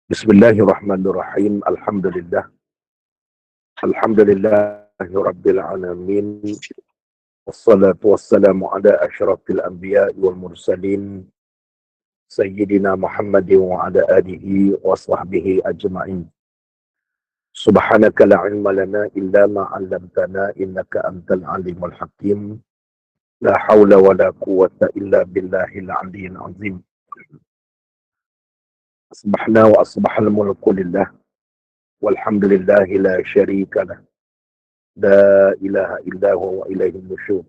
Bismillahirrahmanirrahim. Alhamdulillah. Alhamdulillahi Rabbil Alamin. Wassalatu wassalamu ala ashrafil anbiya wal mursalin. Sayyidina Muhammadin wa ala alihi wa sahbihi ajma'in. Subhanaka la ilma lana illa ma 'allamtana innaka antal alimul hakim. La hawla wa la quwwata illa billahil aliyyil azim. Asbahna wa asbahal mulku lillah. Walhamdulillahi la syarika lah. La ilaha illa huwa wa ilaihi nusyur.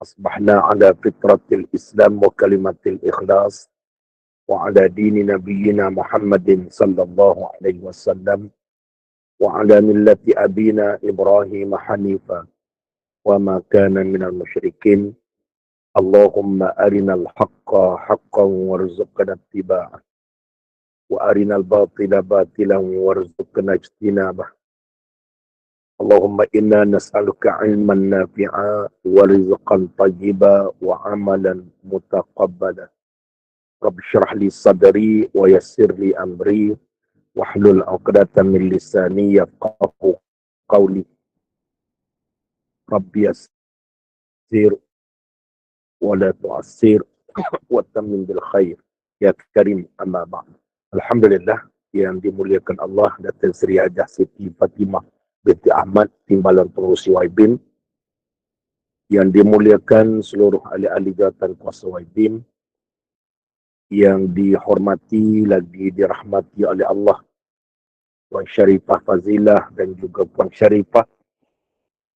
Asbahna ala fitratil Islam wa kalimatil ikhlas wa ala dini nabiyyina Muhammadin sallallahu alaihi wasallam wa ala millati abina Ibrahim hanifa wa ma kana minal musyrikin. Allahumma arinal haqqa haqqan warzuqna ittiba'ah wa arinal batila batilan warzuqna ijtinabah. Allahumma inna nas'aluka ilman nafi'a wa rizqan tayyiba wa amalan mutaqabbala. Rabbi syrah li sadri wa yassir li amri wahlul 'uqdatam min lisani yafqahu qawli. Rabbi yassir wa la tu'assir wa tammin bil khair. Ya karim, amma ba'd. Alhamdulillah yang dimuliakan Allah, Datin Seri Hajah Siti Fatimah binti Ahmad, Timbalan Pengurusi YBIM, yang dimuliakan seluruh ahli-ahli jawatan kuasa YBIM, yang dihormati lagi dirahmati oleh Allah, Puan Syarifah Fazilah dan juga Puan Syarifah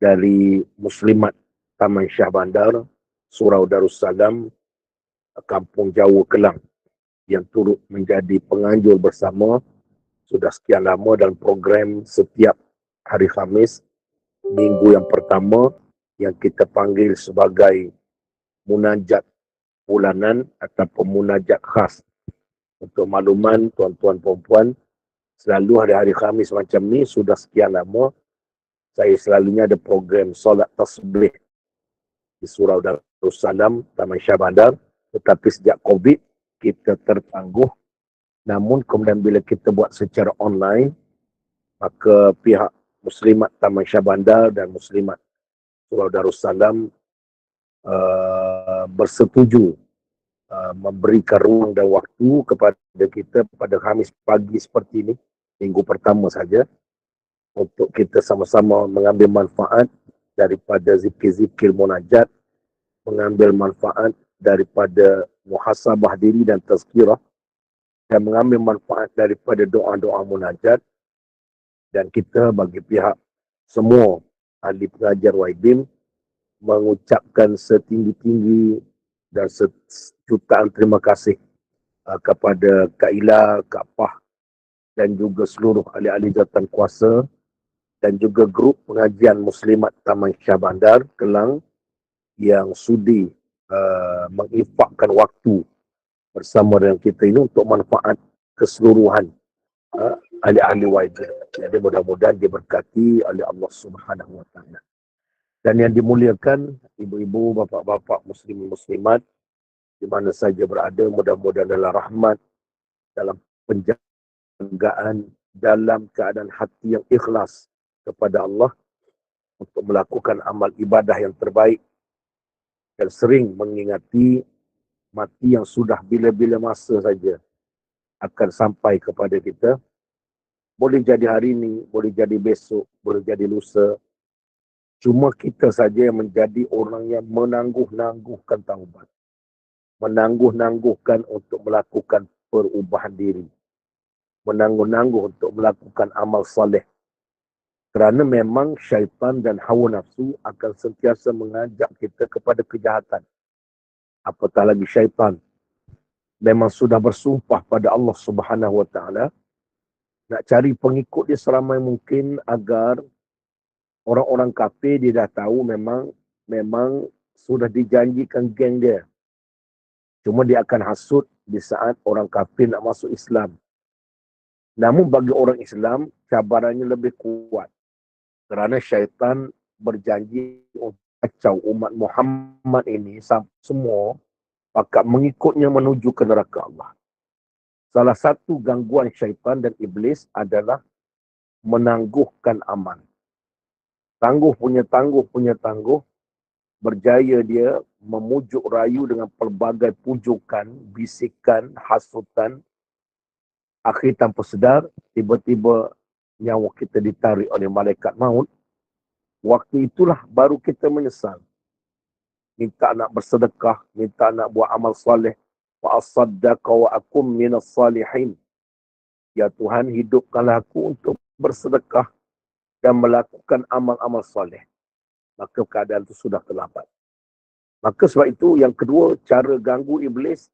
dari Muslimat Taman Syah Bandar, Surau Darussalam, Kampung Jawa Kelang, yang turut menjadi penganjur bersama sudah sekian lama dalam program setiap hari Khamis, minggu yang pertama, yang kita panggil sebagai munajat bulanan ataupun munajat khas. Untuk makluman tuan-tuan puan-puan, selalu hari-hari Khamis macam ni sudah sekian lama, saya selalunya ada program solat tasbih di Surau Darussalam, Taman Syah Bandar. Tetapi sejak COVID, kita tertangguh. Namun kemudian bila kita buat secara online, maka pihak Muslimat Taman Syah Bandar dan Muslimat Surau Darussalam bersetuju memberikan ruang dan waktu kepada kita pada Khamis pagi seperti ini, minggu pertama saja, untuk kita sama-sama mengambil manfaat daripada zikir-zikir munajat, mengambil manfaat daripada muhasabah diri dan tazkirah, dan mengambil manfaat daripada doa-doa munajat. Dan kita bagi pihak semua ahli pengajar YBIM mengucapkan setinggi-tinggi dan jutaan terima kasih kepada Kak Ila, Kak Pah dan juga seluruh ahli-ahli jawatan kuasa dan juga grup pengajian Muslimat Taman Syah Bandar Kelang yang sudi menginfakkan waktu bersama dengan kita ini untuk manfaat keseluruhan ahli-ahli YBIM. Jadi mudah-mudahan diberkati oleh Allah Subhanahu Wa Taala. Dan yang dimuliakan ibu-ibu, bapa-bapa, muslim-muslimat di mana saja berada, mudah-mudahan dalam rahmat, dalam penjagaan, dalam keadaan hati yang ikhlas kepada Allah untuk melakukan amal ibadah yang terbaik dan sering mengingati mati yang sudah bila-bila masa saja akan sampai kepada kita. Boleh jadi hari ini, boleh jadi besok, boleh jadi lusa. Cuma kita saja yang menjadi orang yang menangguh-nangguhkan taubat. Menangguh-nangguhkan untuk melakukan perubahan diri. Menangguh-nangguh untuk melakukan amal soleh. Kerana memang syaitan dan hawa nafsu akan sentiasa mengajak kita kepada kejahatan. Apatah lagi syaitan memang sudah bersumpah pada Allah Subhanahu Wa Taala nak cari pengikut dia seramai mungkin agar orang-orang kafir dia dah tahu memang sudah dijanjikan geng dia. Cuma dia akan hasut di saat orang kafir nak masuk Islam. Namun bagi orang Islam, cabarannya lebih kuat. Kerana syaitan berjanji untuk kacau umat Muhammad ini semua pakat mengikutnya menuju ke neraka Allah. Salah satu gangguan syaitan dan iblis adalah menangguhkan amal. Tangguh punya tangguh, berjaya dia memujuk rayu dengan pelbagai pujukan, bisikan, hasutan. Akhir tanpa sedar, tiba-tiba nyawa kita ditarik oleh malaikat maut. Waktu itulah baru kita menyesal. Minta nak bersedekah, minta nak buat amal soleh. Wa asaddaqa wa akum minas salihin. Ya Tuhan, hidupkanlah aku untuk bersedekah dan melakukan amal-amal soleh. Maka keadaan itu sudah terlambat. Maka sebab itu yang kedua, cara ganggu iblis,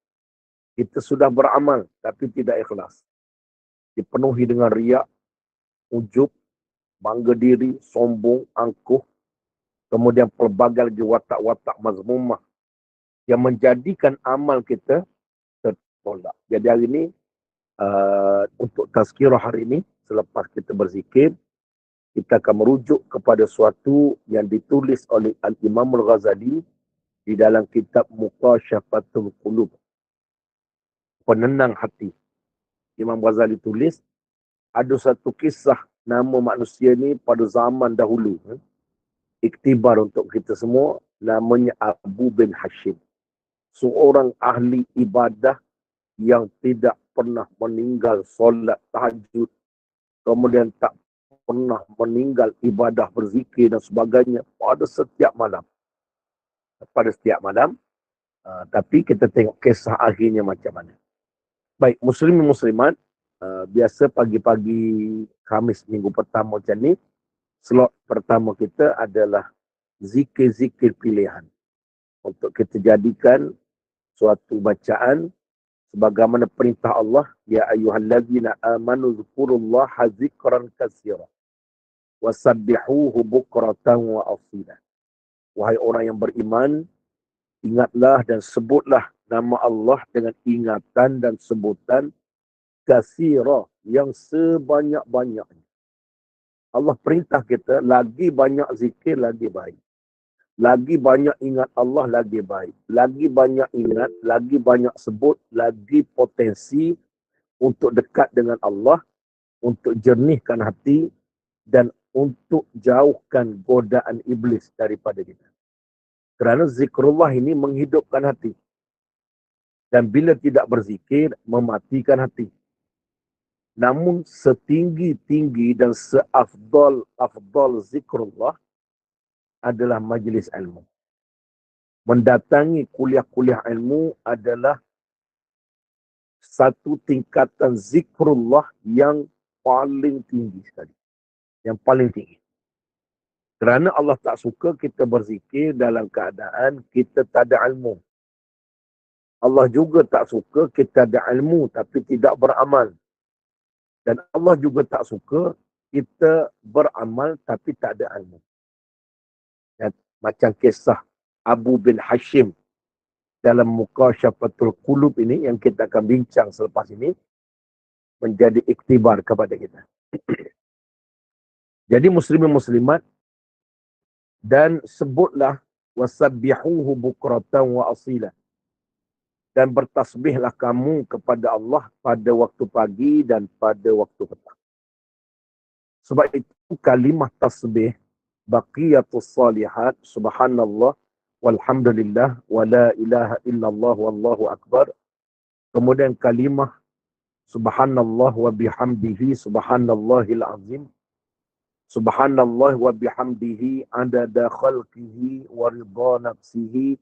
kita sudah beramal tapi tidak ikhlas. Dipenuhi dengan riak, ujub, bangga diri, sombong, angkuh, kemudian pelbagai lagi watak-watak mazmumah yang menjadikan amal kita tertolak. Jadi hari ini, untuk tazkirah hari ini, selepas kita berzikir, kita akan merujuk kepada suatu yang ditulis oleh Al-Imam Al-Ghazali di dalam kitab Muqashafatul Qulub, penenang hati. Imam Ghazali tulis, ada satu kisah nama manusia ni pada zaman dahulu. Iktibar untuk kita semua, namanya Abu bin Hashim. Seorang ahli ibadah yang tidak pernah meninggal solat tahajud, kemudian tak pernah meninggal ibadah berzikir dan sebagainya pada setiap malam. Tapi kita tengok kisah akhirnya macam mana. Baik, muslimin muslimat, biasa pagi-pagi Khamis minggu pertama macam ni, slot pertama kita adalah zikir-zikir pilihan. Untuk kita jadikan suatu bacaan sebagaimana perintah Allah, ya ayyuhallazina amanu dzkurullaha dzikran katsira wasabbihuhu bukratan wa asila. Wahai orang yang beriman, ingatlah dan sebutlah nama Allah dengan ingatan dan sebutan katsira, yang sebanyak-banyaknya. Allah perintah kita, lagi banyak zikir lagi baik. Lagi banyak ingat Allah lagi baik. Lagi banyak ingat, lagi banyak sebut, lagi potensi untuk dekat dengan Allah, untuk jernihkan hati dan untuk jauhkan godaan iblis daripada kita. Kerana zikrullah ini menghidupkan hati. Dan bila tidak berzikir, mematikan hati. Namun setinggi-tinggi dan seafdal zikrullah adalah majlis ilmu. Mendatangi kuliah-kuliah ilmu adalah satu tingkatan zikrullah yang paling tinggi sekali. Yang paling tinggi. Kerana Allah tak suka kita berzikir dalam keadaan kita tak ada ilmu. Allah juga tak suka kita ada ilmu tapi tidak beramal. Dan Allah juga tak suka kita beramal tapi tak ada ilmu. Ya, macam kisah Abu bin Hashim dalam Muqashafatul Qulub ini yang kita akan bincang selepas ini, menjadi iktibar kepada kita. Jadi muslimin muslimat, dan sebutlah wasabbihuhu bukratan wa asila, dan bertasbihlah kamu kepada Allah pada waktu pagi dan pada waktu petang. Sebab itu kalimah tasbih, baqiyatus salihat, subhanallah walhamdulillah wa la ilaha illallah wallahu akbar, kemudian kalimah subhanallah wa bihamdihi subhanallahil azim, subhanallah wa bihamdihi adada khalqihi wa ridha nafsihi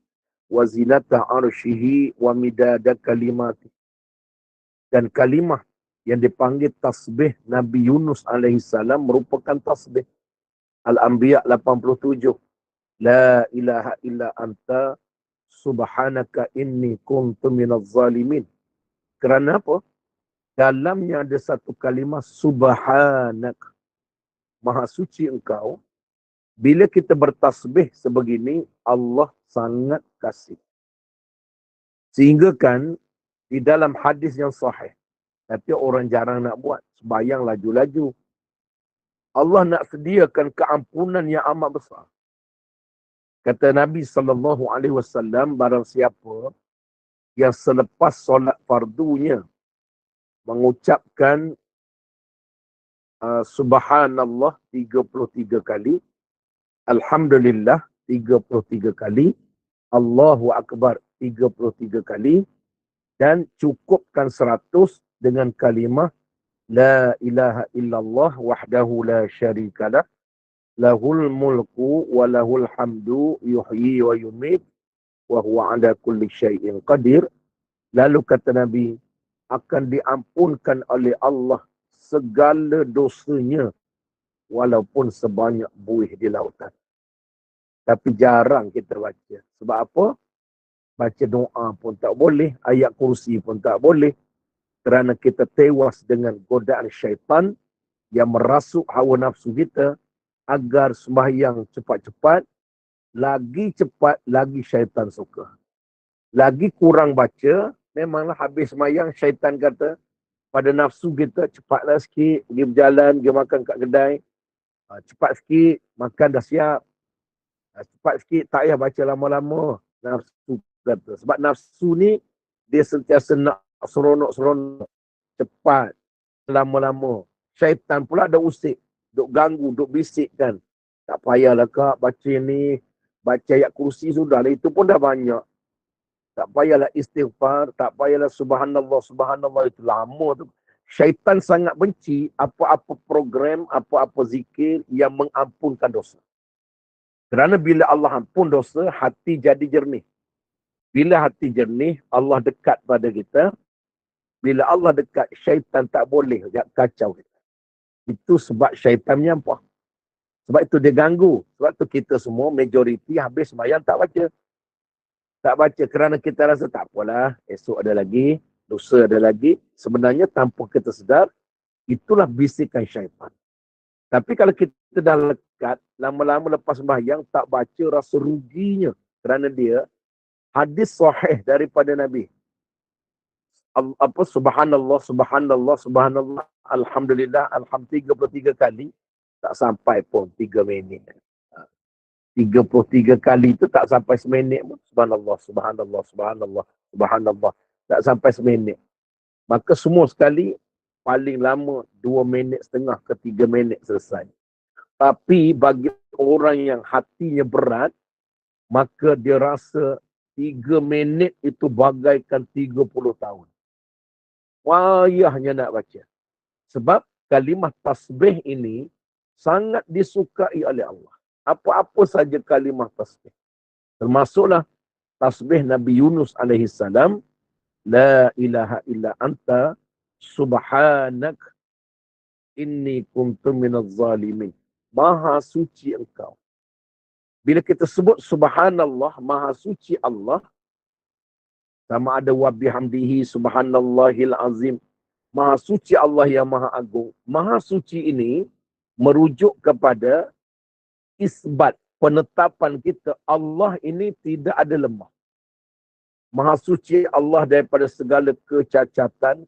wa zinata arshihi wa midada kalimati. Dan kalimah yang dipanggil tasbih Nabi Yunus alaihissalam merupakan tasbih Al-Anbiya 87. La ilaha illa anta subhanaka inni kuntu minaz zalimin. Kerana apa? Dalamnya ada satu kalimah subhanak, maha suci engkau. Bila kita bertasbih sebegini, Allah sangat kasih. Sehingga kan di dalam hadis yang sahih, tapi orang jarang nak buat, sembahyang laju-laju, Allah nak sediakan keampunan yang amat besar. Kata Nabi SAW, barang siapa yang selepas solat fardunya mengucapkan subhanallah 33 kali, alhamdulillah 33 kali, Allahu akbar 33 kali, dan cukupkan 100 dengan kalimah la ilaha illallah wahdahu la syarikalah lahul mulku wa lahul hamdu yuhyi wa yumit wa huwa ala kulli syai'in qadir. Lalu kata Nabi, akan diampunkan oleh Allah segala dosanya walaupun sebanyak buih di lautan. Tapi jarang kita baca. Sebab apa? Baca doa pun tak boleh, ayat kursi pun tak boleh. Kerana kita tewas dengan godaan syaitan yang merasuk hawa nafsu kita agar sembahyang cepat-cepat, lagi cepat, lagi syaitan suka. Lagi kurang baca, memanglah habis sembahyang syaitan kata pada nafsu kita, cepatlah sikit, pergi berjalan, pergi makan kat kedai. Cepat sikit, makan dah siap. Cepat sikit, tak payah baca lama-lama. Nafsu kata. Sebab nafsu ni, dia sentiasa nak seronok-seronok. Cepat, lama-lama. Syaitan pula dah usik. Duk ganggu, duk bisik kan. Tak payahlah kak baca ni. Baca ayat kursi sudah lah. Itu pun dah banyak. Tak payahlah istighfar. Tak payahlah subhanallah. Subhanallah itu lama tu. Syaitan sangat benci apa-apa program, apa-apa zikir yang mengampunkan dosa. Kerana bila Allah ampun dosa, hati jadi jernih. Bila hati jernih, Allah dekat pada kita. Bila Allah dekat, syaitan tak boleh kacau kita. Itu sebab syaitan menyampah. Sebab itu dia ganggu. Sebab itu kita semua, majoriti habis sembahyang tak baca. Tak baca kerana kita rasa tak apalah, esok ada lagi, dosa ada lagi. Sebenarnya tanpa kita sedar, itulah bisikan syaitan. Tapi kalau kita dah lekat, lama-lama lepas sembahyang, tak baca rasa ruginya. Kerana dia, hadis sahih daripada Nabi. Subhanallah, subhanallah, subhanallah, alhamdulillah, alhamdulillah 33 kali, tak sampai pun 3 minit. 33 kali itu tak sampai seminit pun. Subhanallah, subhanallah, subhanallah, subhanallah. Tak sampai seminit. Maka semua sekali, paling lama 2 minit setengah ke 3 minit selesai. Tapi bagi orang yang hatinya berat, maka dia rasa 3 minit itu bagaikan 30 tahun. Wayahnya nak baca. Sebab kalimah tasbih ini sangat disukai oleh Allah. Apa-apa saja kalimah tasbih. Termasuklah tasbih Nabi Yunus alaihi salam, la ilaha illa anta subhanak inni kuntu minaz zalimin. Maha suci engkau. Bila kita sebut subhanallah, maha suci Allah, sama ada wa bihamdihi subhanallahil azim. Maha suci Allah yang maha agung. Maha suci ini merujuk kepada isbat, penetapan kita Allah ini tidak ada lemah. Maha suci Allah daripada segala kecacatan,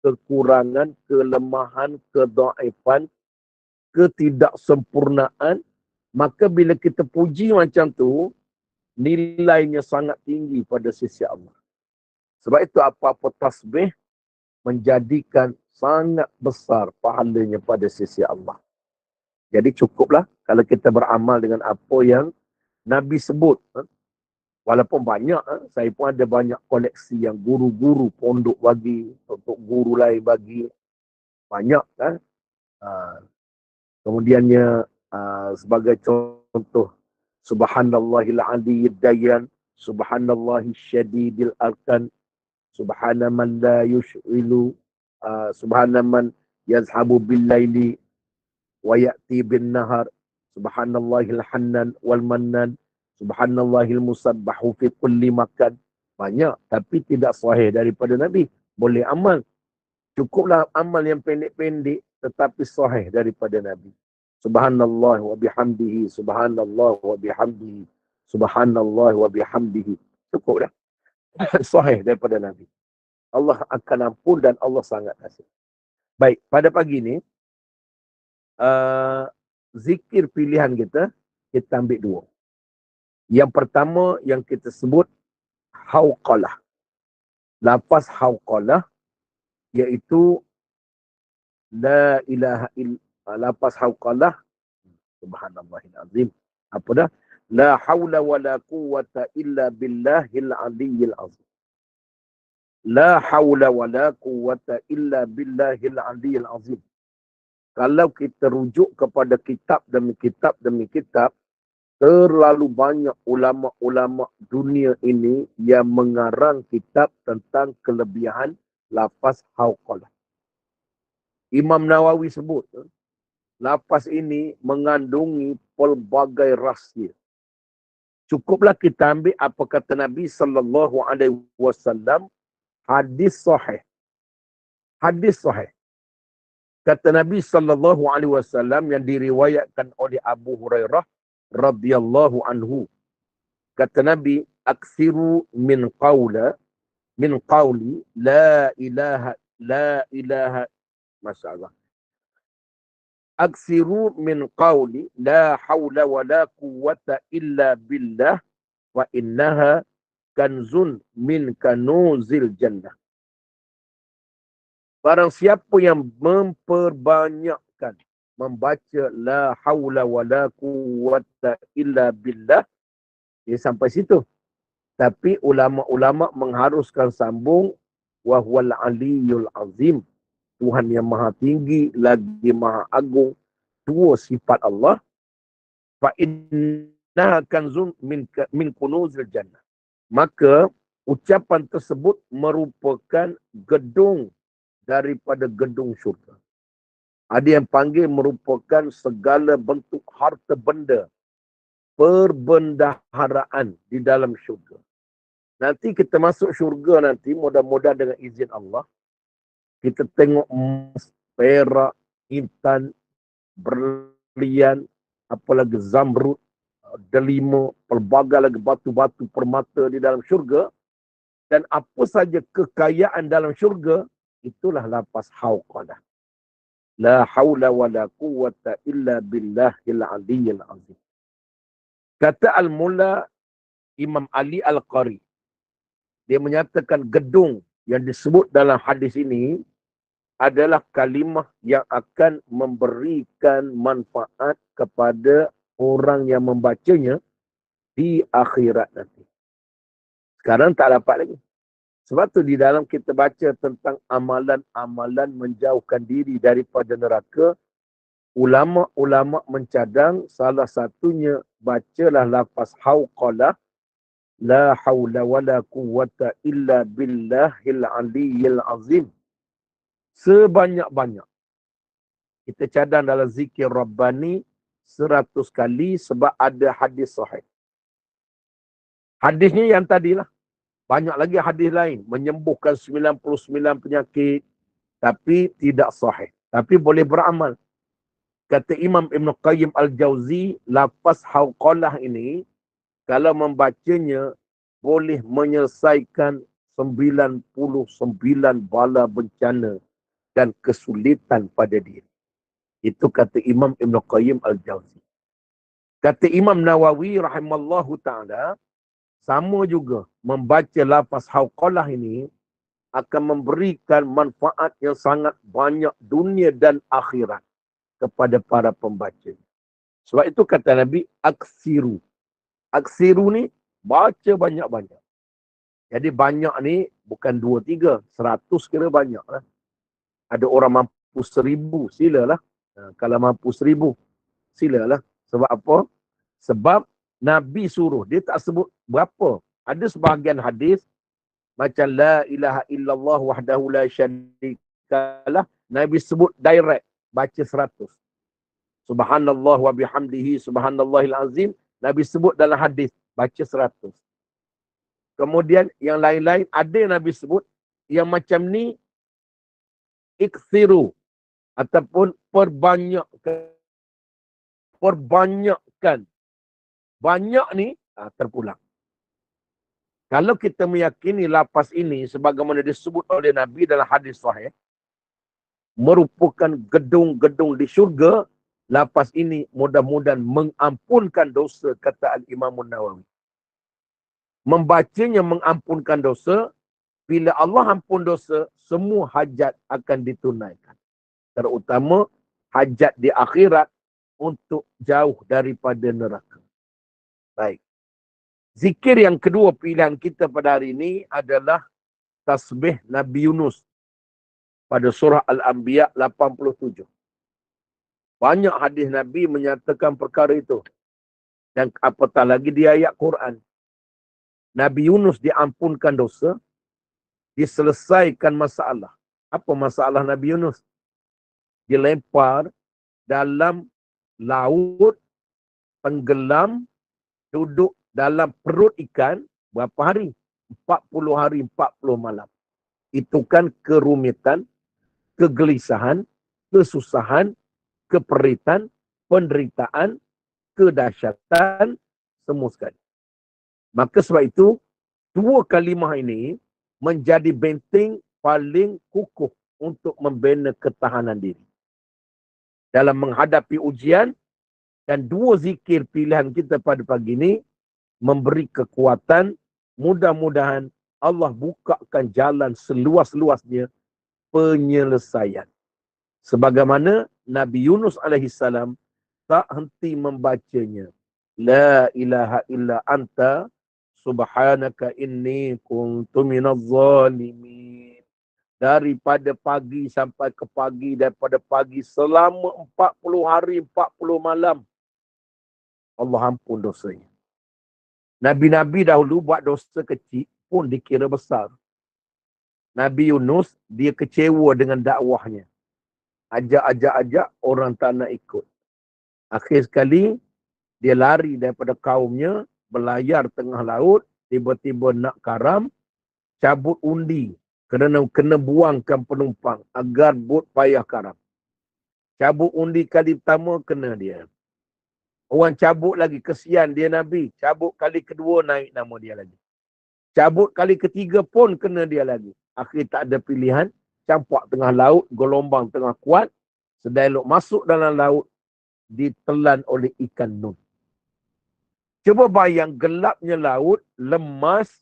kekurangan, kelemahan, kedaifan, ketidaksempurnaan. Maka bila kita puji macam tu, nilainya sangat tinggi pada sisi Allah. Sebab itu apa-apa tasbih menjadikan sangat besar pahalanya pada sisi Allah. Jadi cukuplah kalau kita beramal dengan apa yang Nabi sebut. Walaupun banyak, saya pun ada banyak koleksi yang guru-guru pondok bagi, untuk guru lain bagi. Banyak kan. Kemudiannya sebagai contoh, Subhanallahil aliyyid dayan, Subhanallahil syadidil arkan, Subhanaman la yush'ilu, Subhanaman yazhabu bil laili wa ya'ti bin nahar, Subhanallahil hannan wal mannan, Subhanallahil musabbahu fi kulli makan. Banyak, tapi tidak sahih daripada Nabi. Boleh amal. Cukuplah amal yang pendek-pendek, tetapi sahih daripada Nabi. Subhanallah wa bihamdihi, subhanallah wa bihamdihi, subhanallah wa bihamdihi. Cukup dah. Sahih daripada Nabi. Allah akan ampun dan Allah sangat kasih. Baik, pada pagi ni, zikir pilihan kita ambil 2. Yang pertama yang kita sebut hauqalah. Lafaz hauqalah iaitu la ilaha lafaz hauqalah, subhanallahil azim. Apa dah? La haula wala quwwata illa billahil aliyyil azim. La haula wala quwwata illa billahil aliyyil azim. Kalau kita rujuk kepada kitab demi kitab demi kitab, terlalu banyak ulama-ulama dunia ini yang mengarang kitab tentang kelebihan lafaz hauqalah. Imam Nawawi sebut, lafaz ini mengandungi pelbagai rahsia. Cukuplah kita ambil apa kata Nabi SAW, hadis sahih. Hadis sahih. Kata Nabi SAW yang diriwayatkan oleh Abu Hurairah radhiyallahu anhu. Kata Nabi, aksiru min qawli la ilaha masyaallah. Aksiru min qawli la hawla wa la quwwata illa billah wa innaha kanzun min kanuzil jannah. Barang siapa yang memperbanyakkan membaca la hawla wa la quwwata illa billah, sampai situ. Tapi ulama-ulama mengharuskan sambung wa huwal aliyyul azim. Tuhan yang maha tinggi, lagi maha agung. Dua sifat Allah. Fa innaha kanzun min kunuzil jannah. Maka ucapan tersebut merupakan gedung daripada gedung syurga. Ada yang panggil merupakan segala bentuk harta benda, perbendaharaan di dalam syurga. Nanti kita masuk syurga nanti, mudah-mudahan dengan izin Allah, kita tengok emas, perak, intan, berlian, apalagi zamrud, delima, pelbagai lagi batu-batu permata di dalam syurga. Dan apa saja kekayaan dalam syurga, itulah lafaz hauqalah. La haula wa la quwwata illa billahil aliyyil azim. Kata Al-Mulla Imam Ali Al-Qari, dia menyatakan gedung yang disebut dalam hadis ini adalah kalimah yang akan memberikan manfaat kepada orang yang membacanya di akhirat nanti. Sekarang tak dapat lagi. Sebab tu di dalam kita baca tentang amalan-amalan menjauhkan diri daripada neraka, ulama-ulama mencadang salah satunya bacalah lafaz hauqalah, la haula wala quwwata illa billahil aliyyil azim. Sebanyak-banyak. Kita cadang dalam zikir Rabbani 100 kali sebab ada hadis sahih. Hadisnya yang tadilah. Banyak lagi hadis lain. Menyembuhkan 99 penyakit. Tapi tidak sahih. Tapi boleh beramal. Kata Imam Ibn Qayyim Al-Jawzi, lafaz hauqalah ini, kalau membacanya, boleh menyelesaikan 99 bala bencana dan kesulitan pada diri. Itu kata Imam Ibn Qayyim Al-Jawzi. Kata Imam Nawawi rahimallahu ta'ala, sama juga membaca lafaz hauqalah ini akan memberikan manfaat yang sangat banyak dunia dan akhirat kepada para pembaca. Sebab itu kata Nabi, aksiru. Aksiru ni baca banyak-banyak. Jadi banyak ni bukan 2, 3, 100 kira banyak lah. Ada orang mampu 1000, silalah. Kalau mampu 1000, silalah. Sebab apa? Sebab Nabi suruh. Dia tak sebut berapa. Ada sebahagian hadis, macam la ilaha illallah wahdahu la syarikalah, Nabi sebut direct, baca 100. Subhanallah wa bihamdihi subhanallahil azim, Nabi sebut dalam hadis, baca 100. Kemudian yang lain-lain ada yang Nabi sebut, yang macam ni, iksiru, ataupun perbanyakkan. Perbanyakkan. Banyak ni, terpulang. Kalau kita meyakini lafaz ini, sebagaimana disebut oleh Nabi dalam hadis sahih, merupakan gedung-gedung di syurga, lafaz ini mudah-mudahan mengampunkan dosa, kata Al-Imam Nawawi. Membacanya mengampunkan dosa. Bila Allah ampun dosa, semua hajat akan ditunaikan. Terutama hajat di akhirat untuk jauh daripada neraka. Baik. Zikir yang kedua pilihan kita pada hari ini adalah tasbih Nabi Yunus pada surah Al-Anbiya 87. Banyak hadis Nabi menyatakan perkara itu. Dan apatah lagi di ayat Quran. Nabi Yunus diampunkan dosa, diselesaikan masalah. Apa masalah Nabi Yunus? Dilempar dalam laut, tenggelam, duduk dalam perut ikan, berapa hari? 40 hari, 40 malam. Itu kan kerumitan, kegelisahan, kesusahan, keperitan, penderitaan, kedahsyatan, semua sekali. Maka sebab itu, dua kalimah ini menjadi benteng paling kukuh untuk membina ketahanan diri. Dalam menghadapi ujian, dan dua zikir pilihan kita pada pagi ini memberi kekuatan. Mudah-mudahan Allah bukakan jalan seluas-luasnya penyelesaian. Sebagaimana Nabi Yunus alaihissalam tak henti membacanya. La ilaha illa anta subhanaka inni kuntu minaz zalimin. Daripada pagi sampai ke pagi, daripada pagi selama 40 hari, 40 malam. Allah ampun dosanya. Nabi-Nabi dahulu buat dosa kecil pun dikira besar. Nabi Yunus, dia kecewa dengan dakwahnya. Ajak, orang tak nak ikut. Akhir sekali, dia lari daripada kaumnya, berlayar tengah laut, tiba-tiba nak karam, cabut undi kerana kena buangkan penumpang agar bot payah karam. Cabut undi kali pertama, kena dia. Orang cabut lagi, kesian dia Nabi. Cabut kali kedua, naik nama dia lagi. Cabut kali ketiga pun kena dia lagi. Akhir tak ada pilihan, campak tengah laut, gelombang tengah kuat. Sedailok masuk dalam laut, ditelan oleh ikan nun. Cuba bayang gelapnya laut, lemas,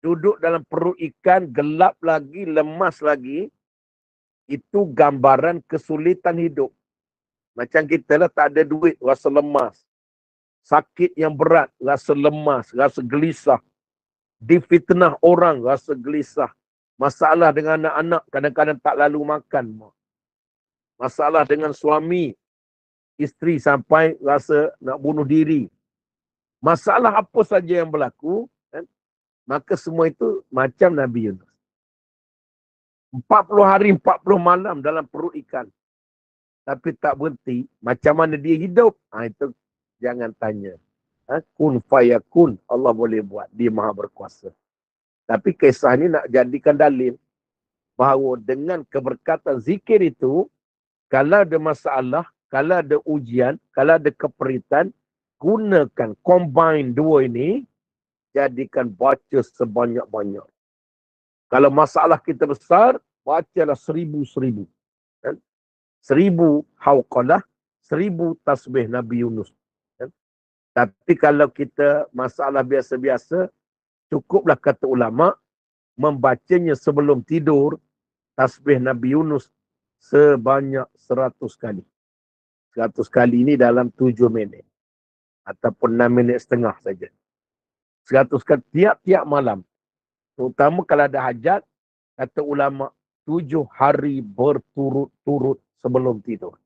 duduk dalam perut ikan, gelap lagi, lemas lagi. Itu gambaran kesulitan hidup. Macam kita lah tak ada duit, rasa lemas. Sakit yang berat, rasa lemas, rasa gelisah. Difitnah orang, rasa gelisah. Masalah dengan anak-anak, kadang-kadang tak lalu makan. Masalah dengan suami, isteri sampai rasa nak bunuh diri. Masalah apa saja yang berlaku, kan? Maka semua itu macam Nabi Yunus. 40 hari, 40 malam dalam perut ikan. Tapi tak berhenti, macam mana dia hidup? Itu jangan tanya. Kun fayakun, Allah boleh buat. Dia maha berkuasa. Tapi kisah ini nak jadikan dalil bahawa dengan keberkatan zikir itu, kalau ada masalah, kalau ada ujian, kalau ada keperitan, gunakan, combine dua ini, jadikan baca sebanyak-banyak. Kalau masalah kita besar, bacalah 1000. 1000 hauqalah, 1000 tasbih Nabi Yunus. Tapi kalau kita masalah biasa-biasa, cukuplah kata ulama, membacanya sebelum tidur, tasbih Nabi Yunus sebanyak 100 kali. 100 kali ini dalam 7 minit. Ataupun 6 minit setengah saja. 100 kali tiap-tiap malam. Terutama kalau ada hajat, kata ulama, 7 hari berturut-turut sebelum tidur.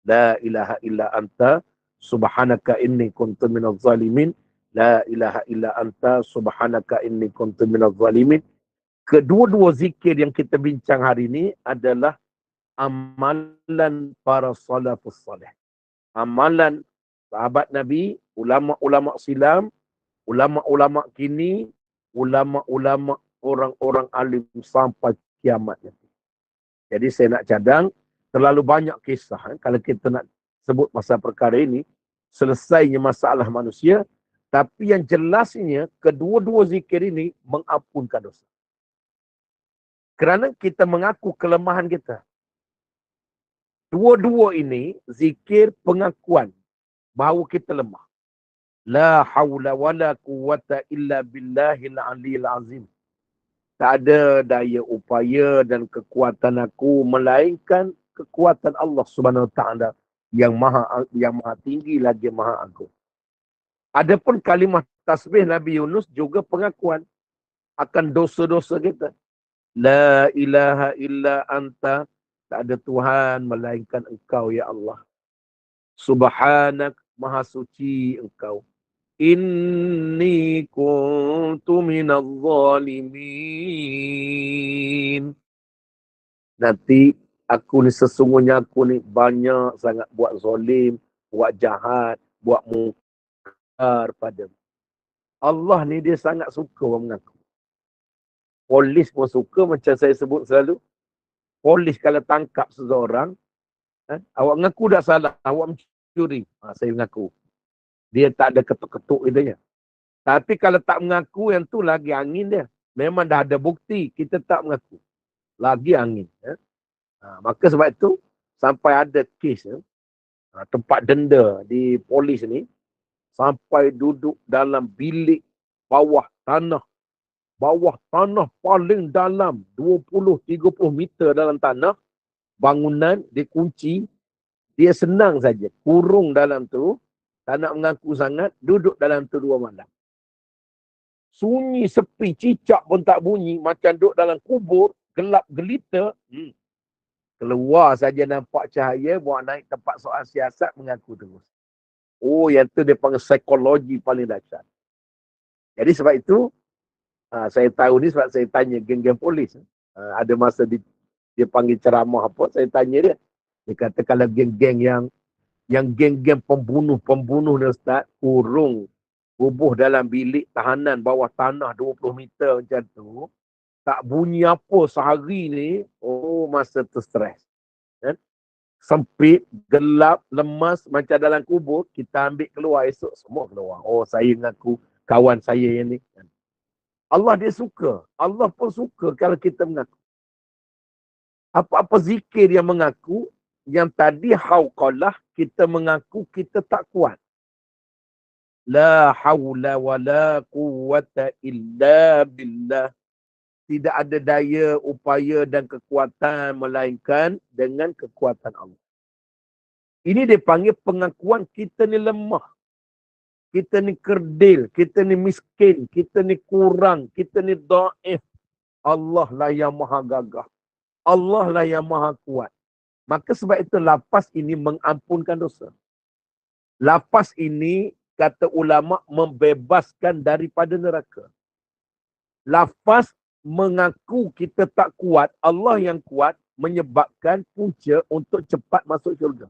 La ilaha illa anta subhanaka inni kuntu minaz zalimin. La ilaha illa anta subhanaka inni kuntu minaz zalimin. Kedua-dua zikir yang kita bincang hari ini adalah amalan para salafus salih. Amalan sahabat Nabi, ulama-ulama silam, ulama-ulama kini, ulama-ulama orang-orang alim sampai kiamat nanti. Jadi saya nak cadang, terlalu banyak kisah. Kalau kita nak sebut pasal perkara ini, selesainya masalah manusia, tapi yang jelasnya, kedua-dua zikir ini mengampunkan dosa. Kerana kita mengaku kelemahan kita. Dua-dua ini zikir pengakuan bahawa kita lemah. La hawla wa la quwwata illa billahil aliyil azim. Tak ada daya upaya dan kekuatan aku melainkan kekuatan Allah Subhanahu Wa Taala yang maha tinggi lagi maha agung. Adapun kalimah tasbih Nabi Yunus juga pengakuan akan dosa-dosa kita. La ilaha illa anta, tak ada Tuhan melainkan engkau ya Allah. Subhanak, maha suci engkau. Inni kuntu minal zalimin. Nanti sesungguhnya aku ni banyak sangat buat zalim, buat jahat, buat mungkar padamu. Allah ni dia sangat suka orang mengaku. Polis pun suka, macam saya sebut selalu. Polis kalau tangkap seseorang, awak mengaku dah salah, awak mencuri. Saya mengaku. Dia tak ada ketuk-ketuk gitu ya. Tapi kalau tak mengaku, yang tu lagi angin dia. Memang dah ada bukti, kita tak mengaku. Lagi angin. Maka sebab itu, sampai ada kes tempat denda di polis ni, sampai duduk dalam bilik bawah tanah paling dalam 20-30 meter dalam tanah, bangunan dikunci, dia senang saja kurung dalam tu, tak nak mengaku sangat, duduk dalam tu 2 malam. Sunyi, sepi, cicak pun tak bunyi, macam duduk dalam kubur, gelap gelita. Keluar saja nampak cahaya, buat naik tempat soal siasat, mengaku terus. Oh, yang tu dia panggil psikologi paling dahsyat. Jadi sebab itu, saya tahu ni sebab saya tanya geng-geng polis. Ada masa dia panggil ceramah apa, saya tanya dia. Dia kata kalau geng-geng yang geng-geng pembunuh ni Ustaz, kurung, bubuh dalam bilik tahanan bawah tanah 20 meter macam tu, tak bunyi apa sehari ni, masa tu stres. Kan? Sempit, gelap, lemas, macam dalam kubur, kita ambil keluar, esok semua keluar. Oh, saya mengaku kawan saya yang ni. Allah dia suka. Allah pun suka kalau kita mengaku. Apa-apa zikir yang mengaku, yang tadi hauqalah, kita mengaku kita tak kuat. La hawla wa la quwwata illa billah. Tidak ada daya, upaya dan kekuatan melainkan dengan kekuatan Allah. Ini dipanggil pengakuan kita ni lemah. Kita ni kerdil, kita ni miskin, kita ni kurang, kita ni dhaif. Allah lah yang maha gagah. Allah lah yang maha kuat. Maka sebab itu lafaz ini mengampunkan dosa. Lafaz ini, kata ulama, membebaskan daripada neraka. Lafaz mengaku kita tak kuat, Allah yang kuat, menyebabkan punca untuk cepat masuk syurga.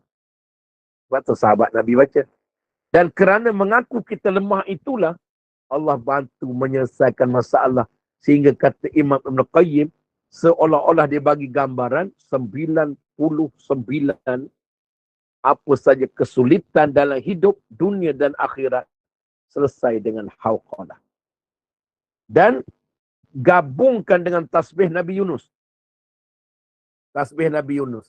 Sebab tu sahabat Nabi baca. Dan kerana mengaku kita lemah itulah, Allah bantu menyelesaikan masalah. Sehingga kata Imam Ibn Qayyim, seolah-olah dia bagi gambaran 99 apa saja kesulitan dalam hidup, dunia dan akhirat selesai dengan hauqalah. Dan gabungkan dengan tasbih Nabi Yunus. Tasbih Nabi Yunus.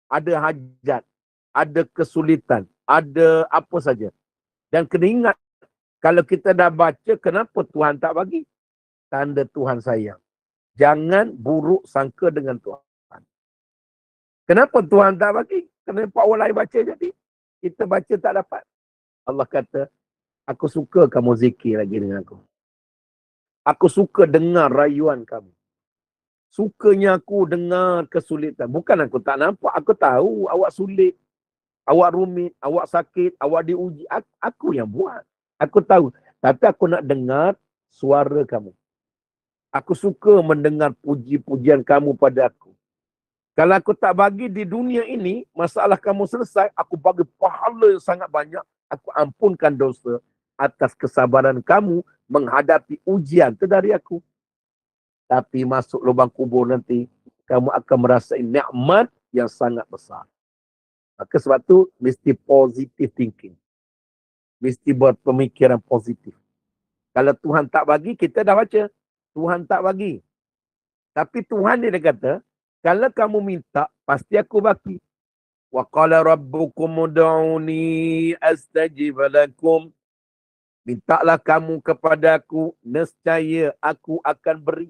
Ada hajat, ada kesulitan, ada apa saja. Dan kena ingat, kalau kita dah baca, kenapa Tuhan tak bagi? Tanda Tuhan sayang. Jangan buruk sangka dengan Tuhan. Kenapa Tuhan tak bagi? Kenapa orang lain baca jadi? Kita baca tak dapat. Allah kata, aku suka kamu zikir lagi dengan aku. Aku suka dengar rayuan kamu. Sukanya aku dengar kesulitan. Bukan aku tak nampak. Aku tahu awak sulit. Awak rumit. Awak sakit. Awak diuji. Aku yang buat. Aku tahu. Tapi aku nak dengar suara kamu. Aku suka mendengar puji-pujian kamu pada aku. Kalau aku tak bagi di dunia ini, masalah kamu selesai, aku bagi pahala yang sangat banyak. Aku ampunkan dosa atas kesabaran kamu menghadapi ujian itu dari aku. Tapi masuk lubang kubur nanti, kamu akan merasai nikmat yang sangat besar. Maka sebab tu, mesti positive thinking. Mesti berpemikiran positif. Kalau Tuhan tak bagi, kita dah baca. Tuhan tak bagi. Tapi Tuhan dia kata, kalau kamu minta, pasti aku bagi. Wa qala rabbukum ud'uni astajib lakum. Mintalah kamu kepada aku, nescaya aku akan beri.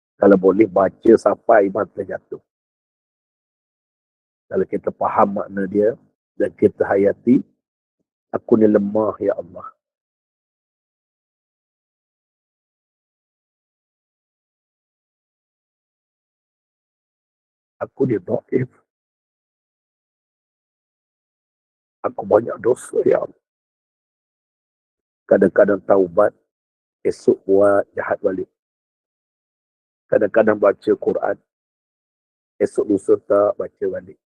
Kalau boleh baca sampai mata jatuh. Kalau kita faham makna dia dan kita hayati, aku ni lemah ya Allah. Aku ni dhaif. Aku banyak dosa ya Allah. Kadang-kadang taubat, esok buat jahat balik. Kadang-kadang baca Quran, esok lusa tak baca balik.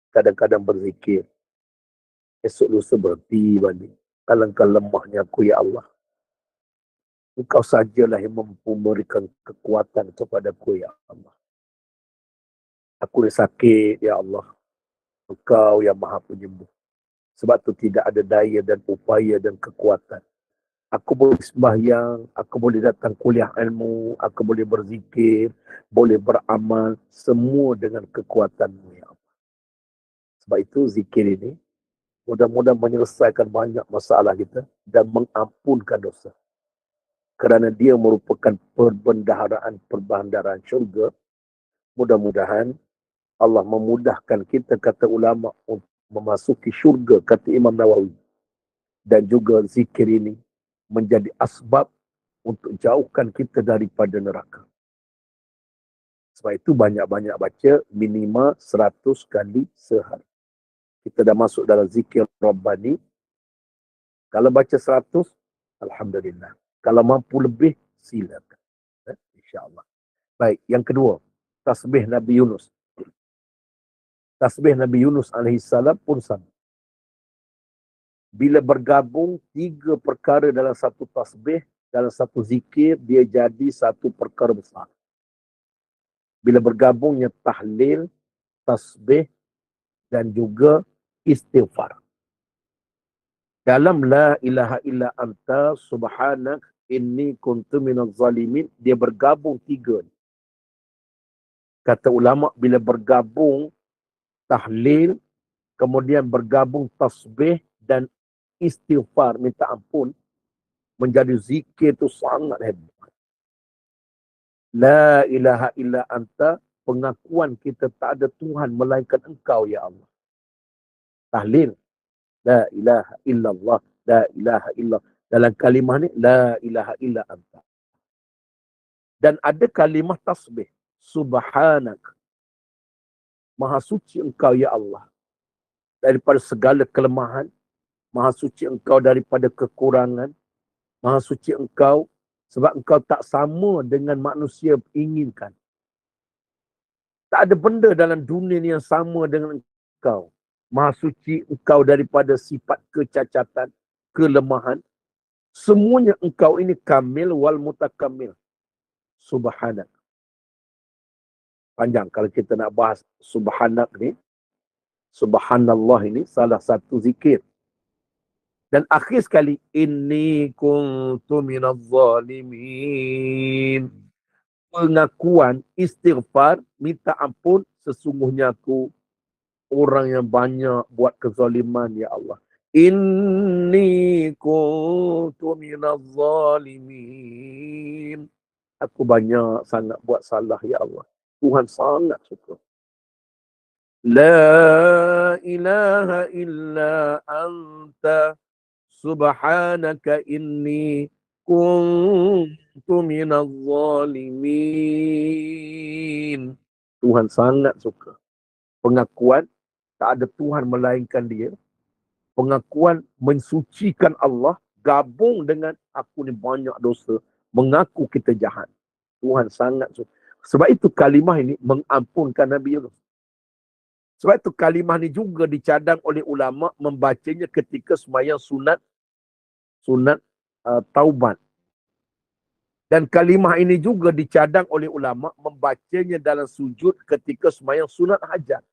Kadang-kadang berzikir, esok lusa berhenti balik. Alangkah lemahnya aku ya Allah. Engkau sajalah yang mampu memberikan kekuatan kepadaku ya Allah. Aku ni sakit ya Allah. Engkau yang maha penyembuh. Sebab tu tidak ada daya dan upaya dan kekuatan. Aku boleh sembahyang, aku boleh datang kuliah ilmu, aku boleh berzikir, boleh beramal, semua dengan kekuatan-Mu ya Allah. Sebab itu zikir ini mudah-mudahan menyelesaikan banyak masalah kita dan mengampunkan dosa. Kerana dia merupakan perbendaharaan syurga, mudah-mudahan Allah memudahkan kita, kata ulama, untuk memasuki syurga, kata Imam Nawawi. Dan juga zikir ini menjadi asbab untuk jauhkan kita daripada neraka. Sebab itu banyak-banyak baca, minimal 100 kali sehari. Kita dah masuk dalam zikir Rabbani. Kalau baca 100, Alhamdulillah. Kalau mampu lebih, silakan. InsyaAllah. Baik, yang kedua, tasbih Nabi Yunus. Tasbih Nabi Yunus alaihissalam pun sama. Bila bergabung 3 perkara dalam satu tasbih, dalam satu zikir, dia jadi satu perkara besar. Bila bergabungnya tahlil, tasbih dan juga istighfar. Dalam la ilaha illa anta subhanak inni kuntu minaz zalimin, dia bergabung 3. Kata ulama, bila bergabung tahlil, kemudian bergabung tasbih dan istighfar, minta ampun, menjadi zikir itu sangat hebat. La ilaha illa anta, pengakuan kita tak ada Tuhan melainkan Engkau ya Allah. Tahlil, la ilaha illallah, la ilaha illallah. Dalam kalimah ni, la ilaha illa anta. Dan ada kalimah tasbih, subhanak, maha suci Engkau ya Allah daripada segala kelemahan, maha suci Engkau daripada kekurangan, maha suci Engkau sebab Engkau tak sama dengan manusia inginkan. Tak ada benda dalam dunia ni yang sama dengan Engkau. Maha suci Engkau daripada sifat kecacatan, kelemahan. Semuanya Engkau ini kamil wal mutakamil. Subhanak. Panjang kalau kita nak bahas subhanak ni. Subhanallah ini salah satu zikir. Dan akhir sekali, inni kuntu minaz zalimin. Pengakuan, istighfar, minta ampun, sesungguhnya aku orang yang banyak buat kezaliman ya Allah. Inni kuntu minaz zalimin. Aku banyak sangat buat salah ya Allah. Tuhan sangat suka. La ilaha illa anta subhanaka inni kuntu minaz zalimin. Tuhan sangat suka. Pengakuan tak ada Tuhan melainkan dia. Pengakuan mensucikan Allah gabung dengan aku ni banyak dosa. Mengaku kita jahat. Tuhan sangat suka. Sebab itu kalimah ini mengampunkan Nabi Yunus. Sebab itu kalimah ni juga dicadang oleh ulama membacanya ketika sembahyang sunat taubat. Dan kalimah ini juga dicadang oleh ulama membacanya dalam sujud ketika sembahyang sunat hajat.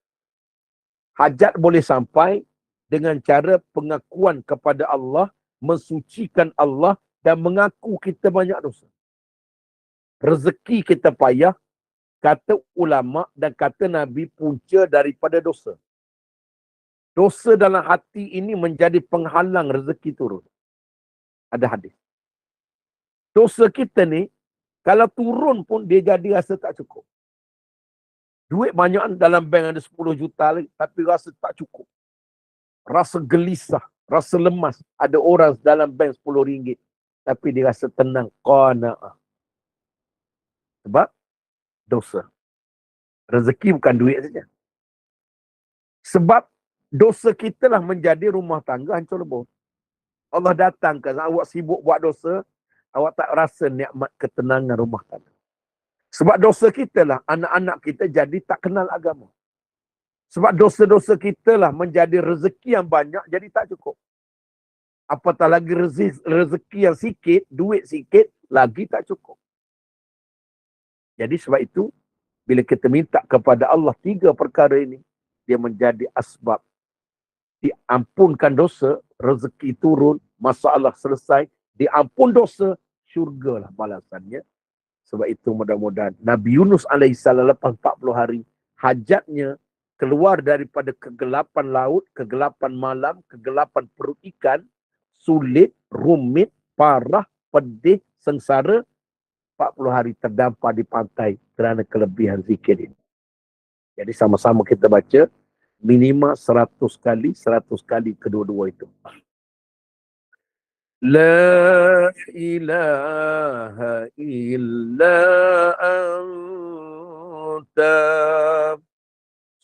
Hajat boleh sampai dengan cara pengakuan kepada Allah, mensucikan Allah dan mengaku kita banyak dosa. Rezeki kita payah, kata ulama dan kata Nabi, punca daripada dosa. Dosa dalam hati ini menjadi penghalang rezeki turun. Ada hadis. Dosa kita ni Kalau turun pun dia jadi rasa tak cukup. Duit banyak dalam bank ada 10 juta lagi, tapi rasa tak cukup. Rasa gelisah, rasa lemas. Ada orang dalam bank 10 ringgit, tapi dia rasa tenang. Qana'ah. Sebab dosa. Rezeki bukan duit saja. Sebab dosa kita lah menjadi rumah tangga hancur lebur. Allah datangkan, awak sibuk buat dosa, awak tak rasa nikmat ketenangan rumah tangga. Sebab dosa kita lah, anak-anak kita jadi tak kenal agama. Sebab dosa-dosa kita lah menjadi rezeki yang banyak, jadi tak cukup. Apatah lagi rezeki yang sikit, duit sikit, lagi tak cukup. Jadi sebab itu, bila kita minta kepada Allah 3 perkara ini, dia menjadi asbab. Diampunkan dosa, rezeki turun, masalah selesai, diampun dosa, syurga lah balasannya. Sebab itu mudah-mudahan Nabi Yunus AS lepas 40 hari, hajatnya keluar daripada kegelapan laut, kegelapan malam, kegelapan perut ikan, sulit, rumit, parah, pedih, sengsara, 40 hari terdampar di pantai kerana kelebihan zikir ini. Jadi sama-sama kita baca minimal 100 kali kedua-dua itu. La ilaha illa anta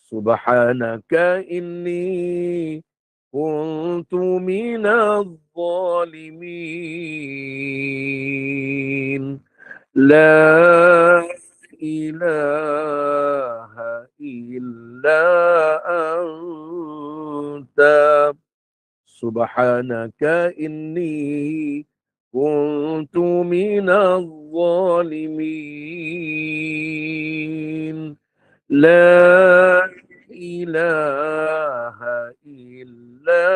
subhanaka inni kuntu minadh zalimin. La ilaha illa anta subhanaka inni kuntu minadh zalimin. La ilaha illa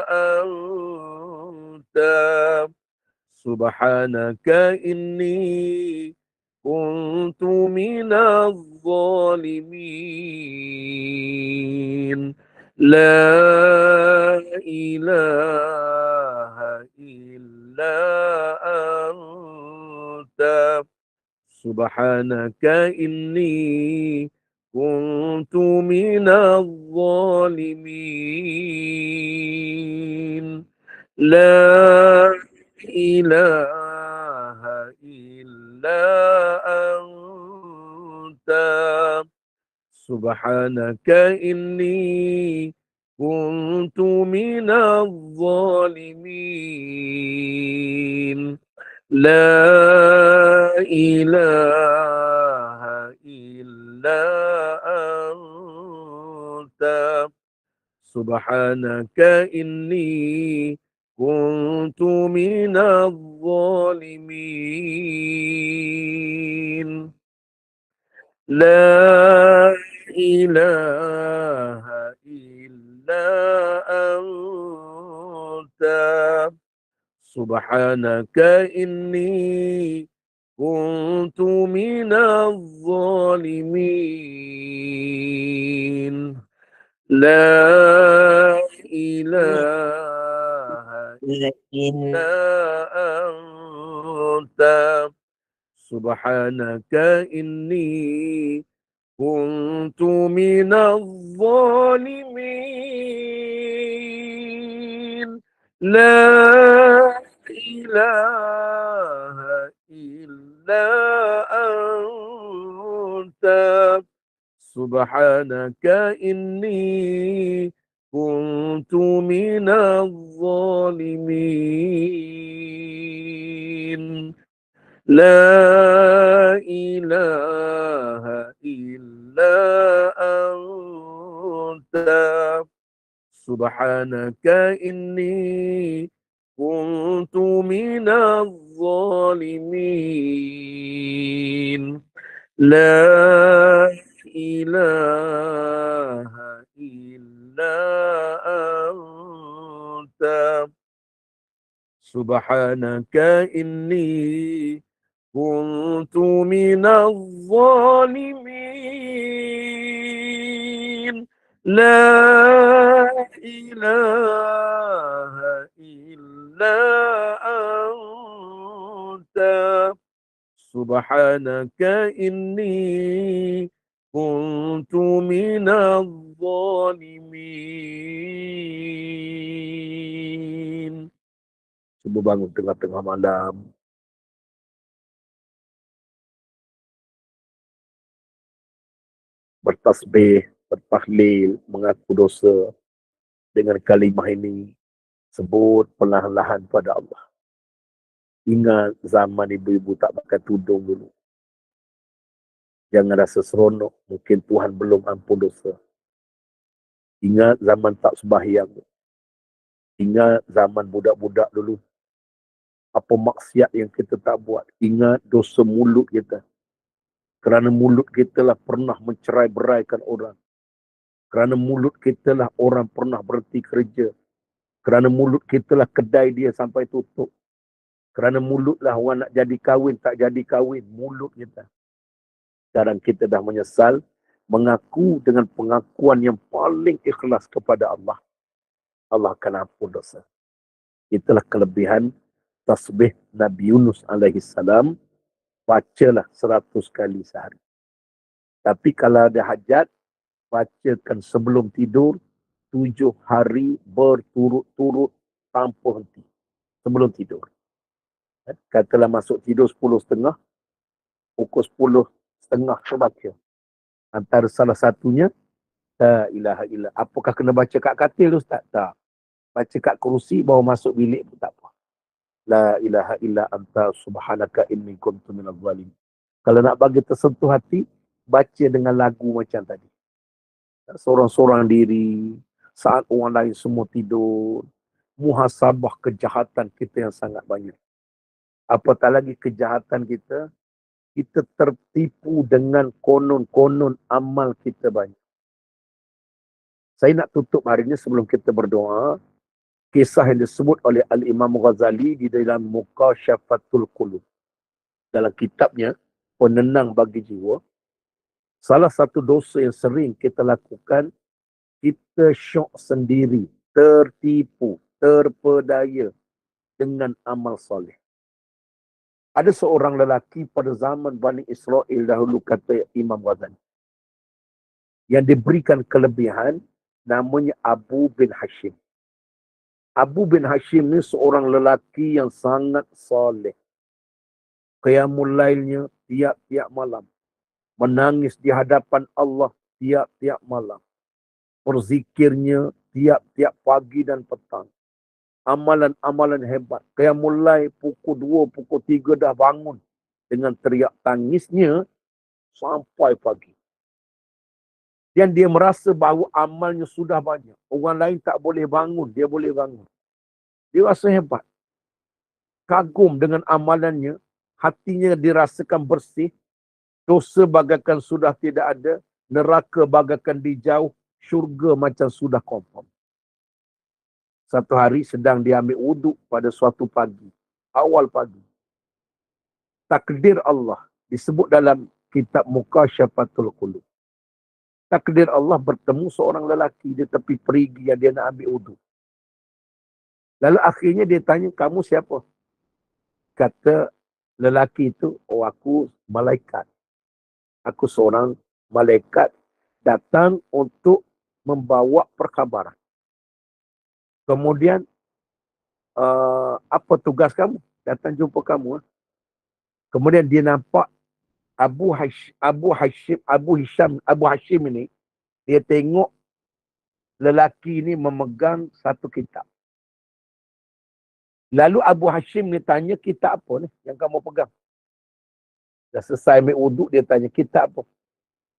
anta subhanaka inni kuntu minadh zalimin. La ilaha illa anta subhanaka inni kuntu minadh zalimin. La ilaha illa anta subhanaka inni kuntu minadh zalimin. La ilaha illa anta subhanaka inni kuntu minadh zalimin. La ilaha illa anta subhanaka inni kuntu minadh zalimin. La ilaha illa anta subhanaka inni kuntu minadh zalimin. La ilaha illa anta subhanaka inni kuntu minadh zalimin. La ilaha illa anta subhanaka inni kuntu minadh zalimin. La ilaha illa anta subhanaka inni kuntu minadh zalimin. La ilaha illa anta subhanaka inni kuntu minadh zalimin. Cuba bangun tengah-tengah malam. Bertasbih, bertahlil, mengaku dosa. Dengan kalimah ini, sebut perlahan-lahan pada Allah. Ingat zaman ibu-ibu tak pakai tudung dulu. Jangan rasa seronok, mungkin Tuhan belum ampun dosa. Ingat zaman tak sembahyang. Ingat zaman budak-budak dulu. Apa maksiat yang kita tak buat. Ingat dosa mulut kita. Kerana mulut kita lah pernah mencerai-beraikan orang. Kerana mulut kita lah orang pernah berhenti kerja. Kerana mulut kita lah kedai dia sampai tutup. Kerana mulut lah orang nak jadi kahwin, tak jadi kahwin. Mulut kita. Sekarang kita dah menyesal. Mengaku dengan pengakuan yang paling ikhlas kepada Allah. Allah akan ampun dosa. Itulah kelebihan tasbih Nabi Yunus alaihi salam. Bacalah 100 kali sehari. Tapi kalau ada hajat, bacakan sebelum tidur 7 hari berturut-turut tanpa henti. Sebelum tidur. Katalah masuk tidur 10.30, pukul 10.30 terbaca. Antara salah satunya, la ilaha illa. Apakah kena baca kat katil, Ustaz? Tak. Baca kat kerusi, bawa masuk bilik pun tak apa. La ilaha illa anta subhanaka inni kuntu minadh zalimin. Kalau nak bagi tersentuh hati, baca dengan lagu macam tadi. Sorang-sorang diri, saat orang lain semua tidur, muhasabah kejahatan kita yang sangat banyak. Apatah lagi kejahatan kita, kita tertipu dengan konon-konon amal kita banyak. Saya nak tutup hari ini sebelum kita berdoa, kisah yang disebut oleh Al-Imam Ghazali di dalam Muqashafatul Qulub. Dalam kitabnya, Penenang Bagi Jiwa, salah satu dosa yang sering kita lakukan, kita syok sendiri, tertipu, terpedaya dengan amal soleh. Ada seorang lelaki pada zaman Bani Israel dahulu, kata Imam Ghazali, yang diberikan kelebihan, namanya Abu bin Hashim. Abu bin Hashim ni seorang lelaki yang sangat soleh. Qiyamul lailnya tiap-tiap malam. Menangis di hadapan Allah tiap-tiap malam. Berzikirnya tiap-tiap pagi dan petang. Amalan-amalan hebat. Qiyamul lail pukul 2, pukul 3 dah bangun. Dengan teriak tangisnya sampai pagi. Dan dia merasa bahawa amalnya sudah banyak. Orang lain tak boleh bangun, dia boleh bangun. Dia rasa hebat. Kagum dengan amalannya, hatinya dirasakan bersih, dosa bagaikan sudah tidak ada, neraka bagaikan dijauh, syurga macam sudah confirm. Satu hari sedang dia ambil wuduk pada suatu pagi, awal pagi. Takdir Allah disebut dalam kitab Muqashafatul Qulub. Takdir Allah bertemu seorang lelaki di tepi perigi yang dia nak ambil wuduk. Lalu akhirnya dia tanya, kamu siapa? Kata lelaki itu, oh aku malaikat. Aku seorang malaikat datang untuk membawa perkhabaran. Kemudian, apa tugas kamu? Datang jumpa kamu. Kemudian dia nampak Abu Hashim ini, dia tengok lelaki ini memegang satu kitab. Lalu Abu Hashim ni tanya, kitab apa ni yang kamu pegang? Dah selesai ambil wuduk, dia tanya, kitab apa?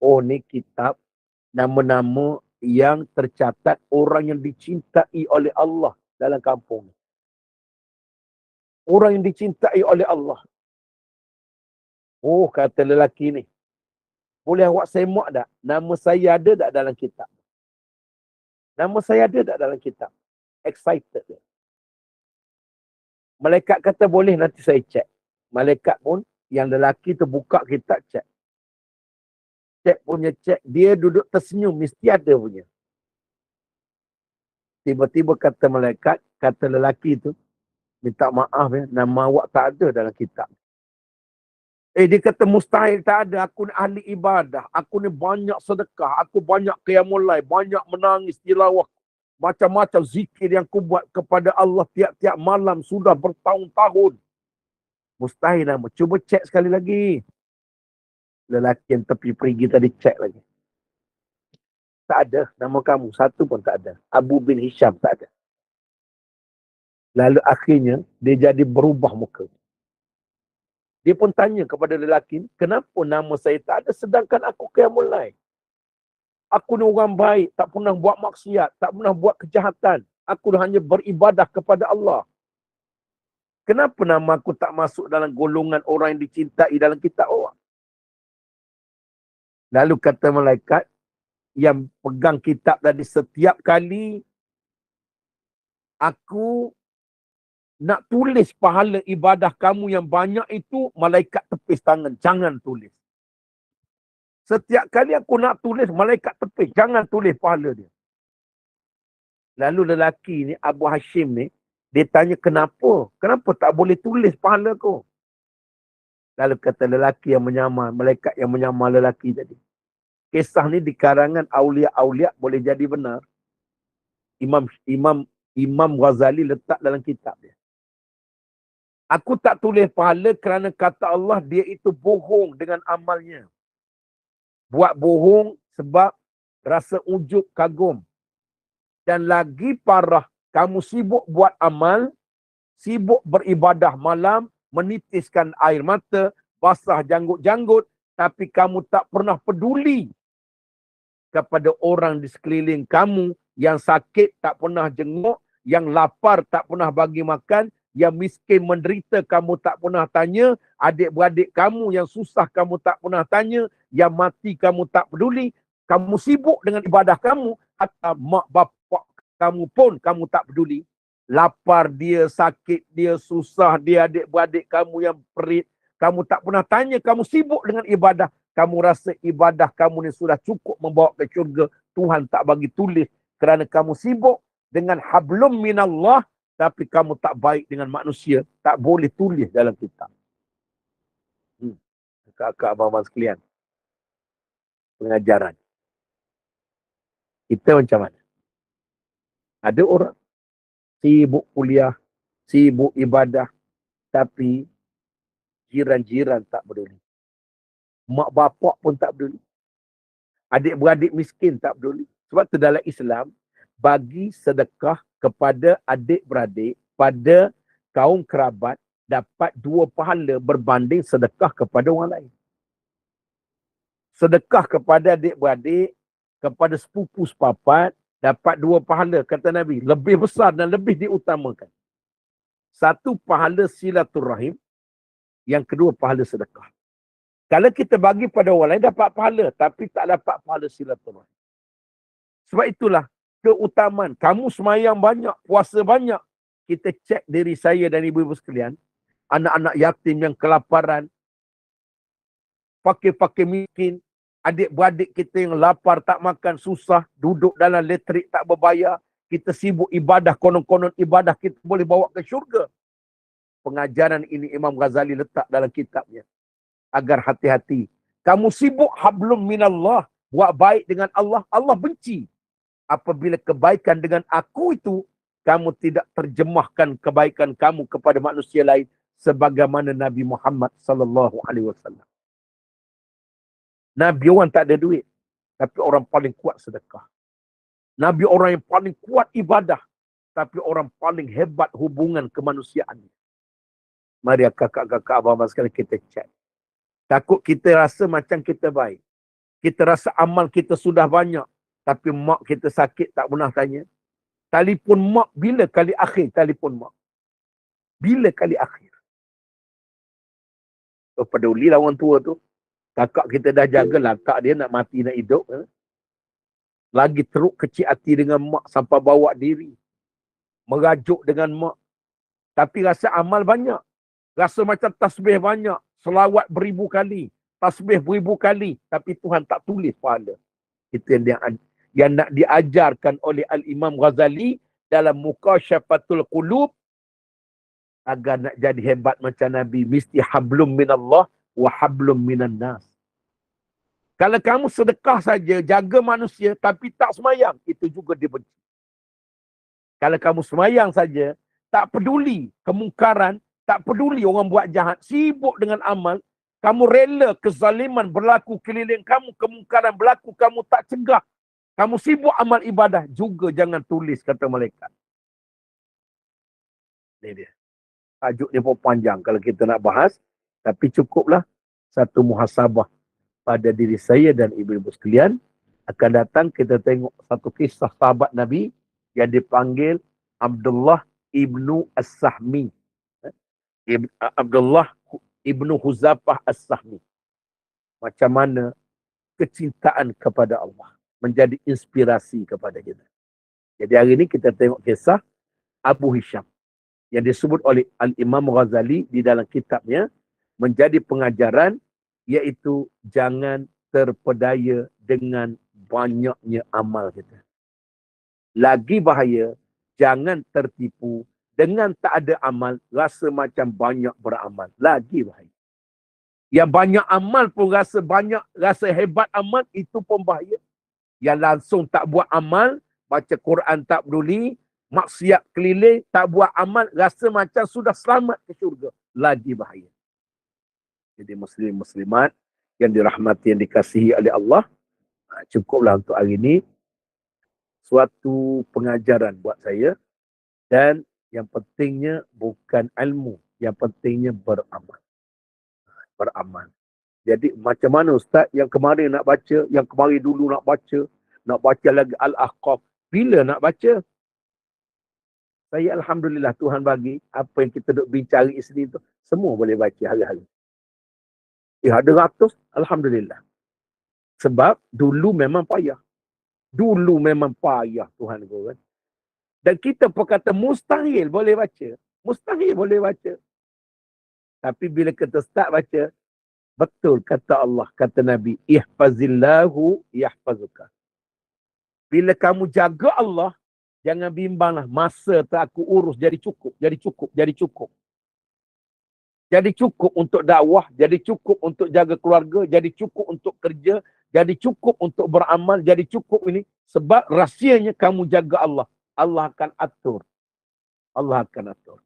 Oh, ni kitab nama-nama yang tercatat orang yang dicintai oleh Allah dalam kampung. Orang yang dicintai oleh Allah. Oh, kata lelaki ni, boleh awak semak tak? Nama saya ada tak dalam kitab? Nama saya ada tak dalam kitab? Excited dia. Malaikat kata, boleh, nanti saya cek. Malaikat pun, yang lelaki tu buka kitab, cek. Cek punya cek, dia duduk tersenyum, mesti ada punya. Tiba-tiba kata malaikat, kata lelaki tu, minta maaf ya, nama awak tak ada dalam kitab. Dia kata mustahil, tak ada. Aku ni ahli ibadah. Aku ni banyak sedekah. Aku banyak qiyamul lail, banyak menangis tilawah. Macam-macam zikir yang aku buat kepada Allah tiap-tiap malam sudah bertahun-tahun. Mustahil nama. Cuba cek sekali lagi. Lelaki yang tepi perigi tadi cek lagi. Tak ada nama kamu. Satu pun tak ada. Abu bin Hisham tak ada. Lalu akhirnya dia jadi berubah muka. Dia pun tanya kepada lelaki, kenapa nama saya tak ada sedangkan aku qiyamul lail? Aku ni orang baik, tak pernah buat maksiat, tak pernah buat kejahatan. Aku hanya beribadah kepada Allah. Kenapa nama aku tak masuk dalam golongan orang yang dicintai dalam kitab Allah? Lalu kata malaikat yang pegang kitab tadi, setiap kali aku nak tulis pahala ibadah kamu yang banyak itu, malaikat tepis tangan, jangan tulis. Setiap kali aku nak tulis, malaikat tepis, jangan tulis pahala dia. Lalu lelaki ni, Abu Hashim ni, dia tanya kenapa? Kenapa tak boleh tulis pahala kau? Lalu kata lelaki yang menyamar, malaikat yang menyamar lelaki tadi. Kisah ni di karangan Aulia-Aulia boleh jadi benar. Imam Ghazali letak dalam kitab dia. Aku tak tulis pahala kerana kata Allah dia itu bohong dengan amalnya. Buat bohong sebab rasa ujub kagum. Dan lagi parah, kamu sibuk buat amal, sibuk beribadah malam, menitiskan air mata, basah janggut-janggut, tapi kamu tak pernah peduli kepada orang di sekeliling kamu, yang sakit tak pernah jenguk, yang lapar tak pernah bagi makan, yang miskin menderita kamu tak pernah tanya, adik-beradik kamu yang susah kamu tak pernah tanya, yang mati kamu tak peduli, kamu sibuk dengan ibadah kamu, atau mak bapak kamu pun kamu tak peduli. Lapar dia, sakit dia, susah dia, adik-beradik kamu yang perit, kamu tak pernah tanya, kamu sibuk dengan ibadah. Kamu rasa ibadah kamu ni sudah cukup membawa ke syurga, Tuhan tak bagi tulis kerana kamu sibuk dengan hablum minallah, tapi kamu tak baik dengan manusia, tak boleh tulis dalam kitab. Kakak abang-abang sekalian, pengajaran kita macam mana? Ada orang sibuk kuliah, sibuk ibadah, tapi jiran-jiran tak peduli. Mak bapak pun tak peduli. Adik-beradik miskin tak peduli. Sebab tu dalam Islam, bagi sedekah kepada adik-beradik pada kaum kerabat dapat 2 pahala berbanding sedekah kepada orang lain. Sedekah kepada adik-beradik, kepada sepupu sepapat, dapat 2 pahala, kata Nabi. Lebih besar dan lebih diutamakan. 1 pahala silaturrahim, yang kedua pahala sedekah. Kalau kita bagi pada orang lain dapat pahala, tapi tak dapat pahala silaturrahim. Sebab itulah keutamaan. Kamu semayang banyak, puasa banyak. Kita cek diri saya dan ibu-ibu sekalian, anak-anak yatim yang kelaparan, fakir-fakir miskin, adik-beradik kita yang lapar, tak makan, susah, duduk dalam elektrik tak berbayar, kita sibuk ibadah, konon-konon ibadah kita boleh bawa ke syurga. Pengajaran ini Imam Ghazali letak dalam kitabnya. Agar hati-hati. Kamu sibuk hablum minallah, buat baik dengan Allah, Allah benci. Apabila kebaikan dengan aku itu, kamu tidak terjemahkan kebaikan kamu kepada manusia lain, sebagaimana Nabi Muhammad sallallahu alaihi wasallam. Nabi orang tak ada duit, tapi orang paling kuat sedekah. Nabi orang yang paling kuat ibadah, tapi orang paling hebat hubungan kemanusiaannya. Mari kakak-kakak abang-abang sekalian kita cek. Takut kita rasa macam kita baik. Kita rasa amal kita sudah banyak. Tapi mak kita sakit tak pernah tanya. Telefon mak bila kali akhir telefon mak? Bila kali akhir? Pedulilah orang tua tu. Kakak kita dah jaga lakak dia nak mati nak hidup. Lagi teruk kecil hati dengan mak sampai bawa diri. Merajuk dengan mak. Tapi rasa amal banyak. Rasa macam tasbih banyak. Selawat 1000 kali. Tasbih 1000 kali. Tapi Tuhan tak tulis pahala. Itu yang nak diajarkan oleh Al-Imam Ghazali dalam Mukasyafatul Qulub. Agar nak jadi hebat macam Nabi, mesti hablum minallah wa hablum minan nas. Kalau kamu sedekah saja, jaga manusia, tapi tak semayang, itu juga dibenci. Kalau kamu semayang saja, tak peduli kemungkaran, tak peduli orang buat jahat, sibuk dengan amal, kamu rela kezaliman berlaku keliling kamu, kemungkaran berlaku, kamu tak cegah, kamu sibuk amal ibadah, juga jangan tulis, kata malaikat. Ini dia. Tajuk dia pun panjang kalau kita nak bahas, tapi cukuplah satu muhasabah pada diri saya dan ibu-ibu sekalian. Akan datang kita tengok satu kisah sahabat Nabi yang dipanggil Abdullah ibnu As-Sahmi. Abdullah ibnu Huzafah As-Sahmi. Macam mana kecintaan kepada Allah menjadi inspirasi kepada kita. Jadi hari ini kita tengok kisah Abu Hisham yang disebut oleh Al-Imam Ghazali di dalam kitabnya menjadi pengajaran, iaitu jangan terpedaya dengan banyaknya amal kita. Lagi bahaya, jangan tertipu dengan tak ada amal, rasa macam banyak beramal. Lagi bahaya. Yang banyak amal pun rasa banyak, rasa hebat amal, itu pun bahaya. Yang langsung tak buat amal, baca Quran tak peduli, maksiat keliling, tak buat amal, rasa macam sudah selamat ke syurga. Lagi bahaya. Jadi muslim-muslimat yang dirahmati, yang dikasihi oleh Allah, cukuplah untuk hari ini. Suatu pengajaran buat saya. Dan yang pentingnya bukan ilmu. Yang pentingnya beramal. Beramal. Jadi macam mana Ustaz yang kemarin nak baca, yang kemarin dulu nak baca lagi Al-Ahqaf. Bila nak baca? Saya Alhamdulillah Tuhan bagi apa yang kita duk bincang hari ini tu, semua boleh baca hari-hari. Ada ratus, Alhamdulillah. Sebab dulu memang payah. Dulu memang payah Tuhan kau kan. Dan kita pun kata mustahil boleh baca. Mustahil boleh baca. Tapi bila kita start baca, betul kata Allah, kata Nabi, ihfazillahu yahfazuka. Bila kamu jaga Allah, jangan bimbanglah, masa tak aku urus, jadi cukup. Jadi cukup untuk dakwah, jadi cukup untuk jaga keluarga, jadi cukup untuk kerja, jadi cukup untuk beramal, jadi cukup ini. Sebab rahsianya kamu jaga Allah. Allah akan atur. Allah akan atur.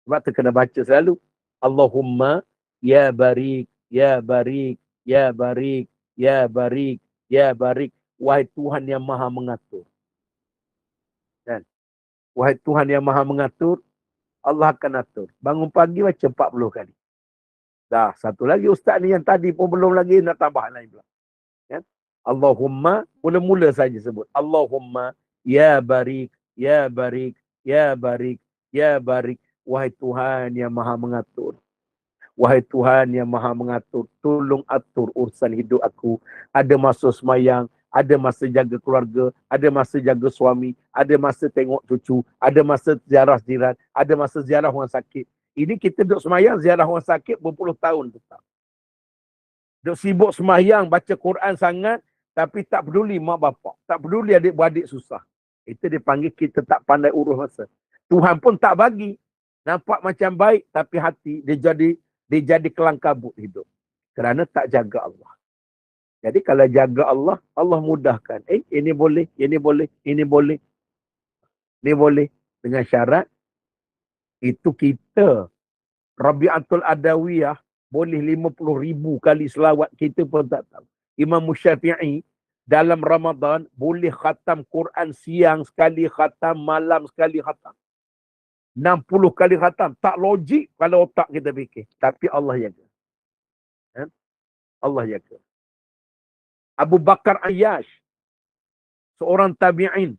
Sebab tu kena baca selalu. Allahumma ya barik, ya barik, ya barik, ya barik, ya barik. Wahai Tuhan yang maha mengatur. Dan wahai Tuhan yang maha mengatur, Allah akan atur. Bangun pagi baca 40 kali. Dah, satu lagi ustaz ni yang tadi pun belum lagi, nak tambah lain pula. Ya? Allahumma, mula-mula saja sebut. Allahumma ya barik, ya barik, ya barik, ya barik. Wahai Tuhan yang maha mengatur. Wahai Tuhan yang maha mengatur, tolong atur urusan hidup aku. Ada masa semayang, ada masa jaga keluarga, ada masa jaga suami, ada masa tengok cucu, ada masa ziarah jiran, ada masa ziarah orang sakit. Ini kita duduk semayang, ziarah orang sakit berpuluh tahun tetap. Duduk sibuk semayang, baca Quran sangat, tapi tak peduli mak bapak, tak peduli adik-beradik susah. Itu dipanggil kita tak pandai urus masa. Tuhan pun tak bagi. Nampak macam baik, tapi hati dia jadi kelang kabut hidup. Kerana tak jaga Allah. Jadi kalau jaga Allah, Allah mudahkan. Ini boleh, ini boleh, ini boleh. Ini boleh. Dengan syarat, itu kita, Rabi'atul Adawiyah, boleh 50,000 kali selawat, kita pun tak tahu. Imam Syafi'i, dalam Ramadan, boleh khatam Quran siang sekali khatam, malam sekali khatam. 60 kali khatam. Tak logik kalau otak kita fikir. Tapi Allah jaga. Allah jaga. Abu Bakar Ayyash, seorang tabi'in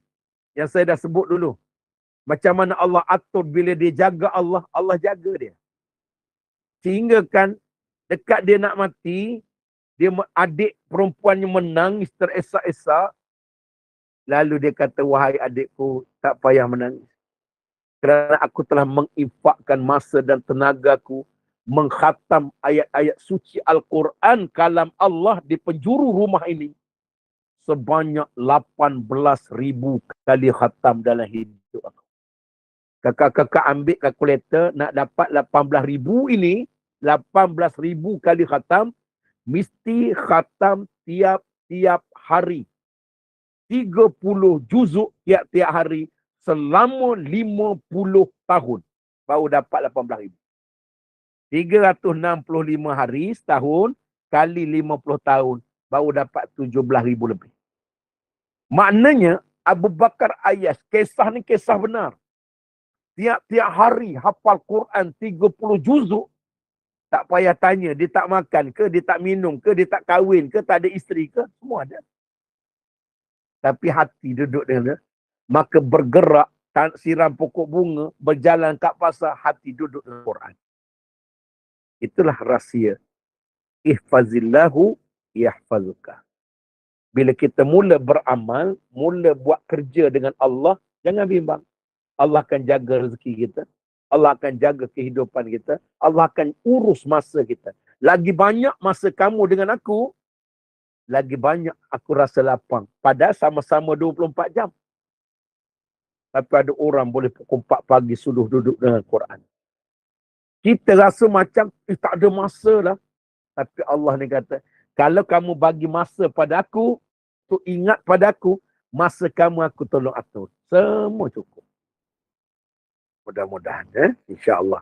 yang saya dah sebut dulu. Macam mana Allah atur bila dia jaga Allah, Allah jaga dia. Sehingga kan dekat dia nak mati, dia adik perempuannya menangis teresak-esak. Lalu dia kata, wahai adikku, tak payah menangis. Kerana aku telah menginfakkan masa dan tenagaku mengkhatam ayat-ayat suci Al-Quran kalam Allah di penjuru rumah ini sebanyak 18,000 kali khatam dalam hidup aku. Kakak-kakak ambil kalkulator, nak dapat 18,000 ini, 18,000 kali khatam, mesti khatam tiap-tiap hari. 30 juzuk tiap-tiap hari selama 50 tahun. Baru dapat 18,000. 365 hari setahun kali 50 tahun. Baru dapat 17,000 lebih. Maknanya Abu Bakar Ayyas, kisah ni kisah benar. Tiap-tiap hari hafal Quran 30 juzuk. Tak payah tanya, dia tak makan ke, dia tak minum ke, dia tak kahwin ke, tak ada isteri ke, semua ada. Tapi hati duduk dengan dia. Maka bergerak, siram pokok bunga, berjalan kat pasar, hati duduk dengan Quran. Itulah rahsia. Ihfazillahu yahfazuka. Bila kita mula beramal, mula buat kerja dengan Allah, jangan bimbang. Allah akan jaga rezeki kita. Allah akan jaga kehidupan kita. Allah akan urus masa kita. Lagi banyak masa kamu dengan aku, lagi banyak aku rasa lapang. Padahal sama-sama 24 jam. Tapi ada orang boleh pukul 4 pagi sudah duduk dengan Quran. Kita rasa macam tak ada masa lah. Tapi Allah ni kata, kalau kamu bagi masa pada aku, tu ingat pada aku, masa kamu aku tolong atur. Semua cukup. Mudah-mudahan insya-Allah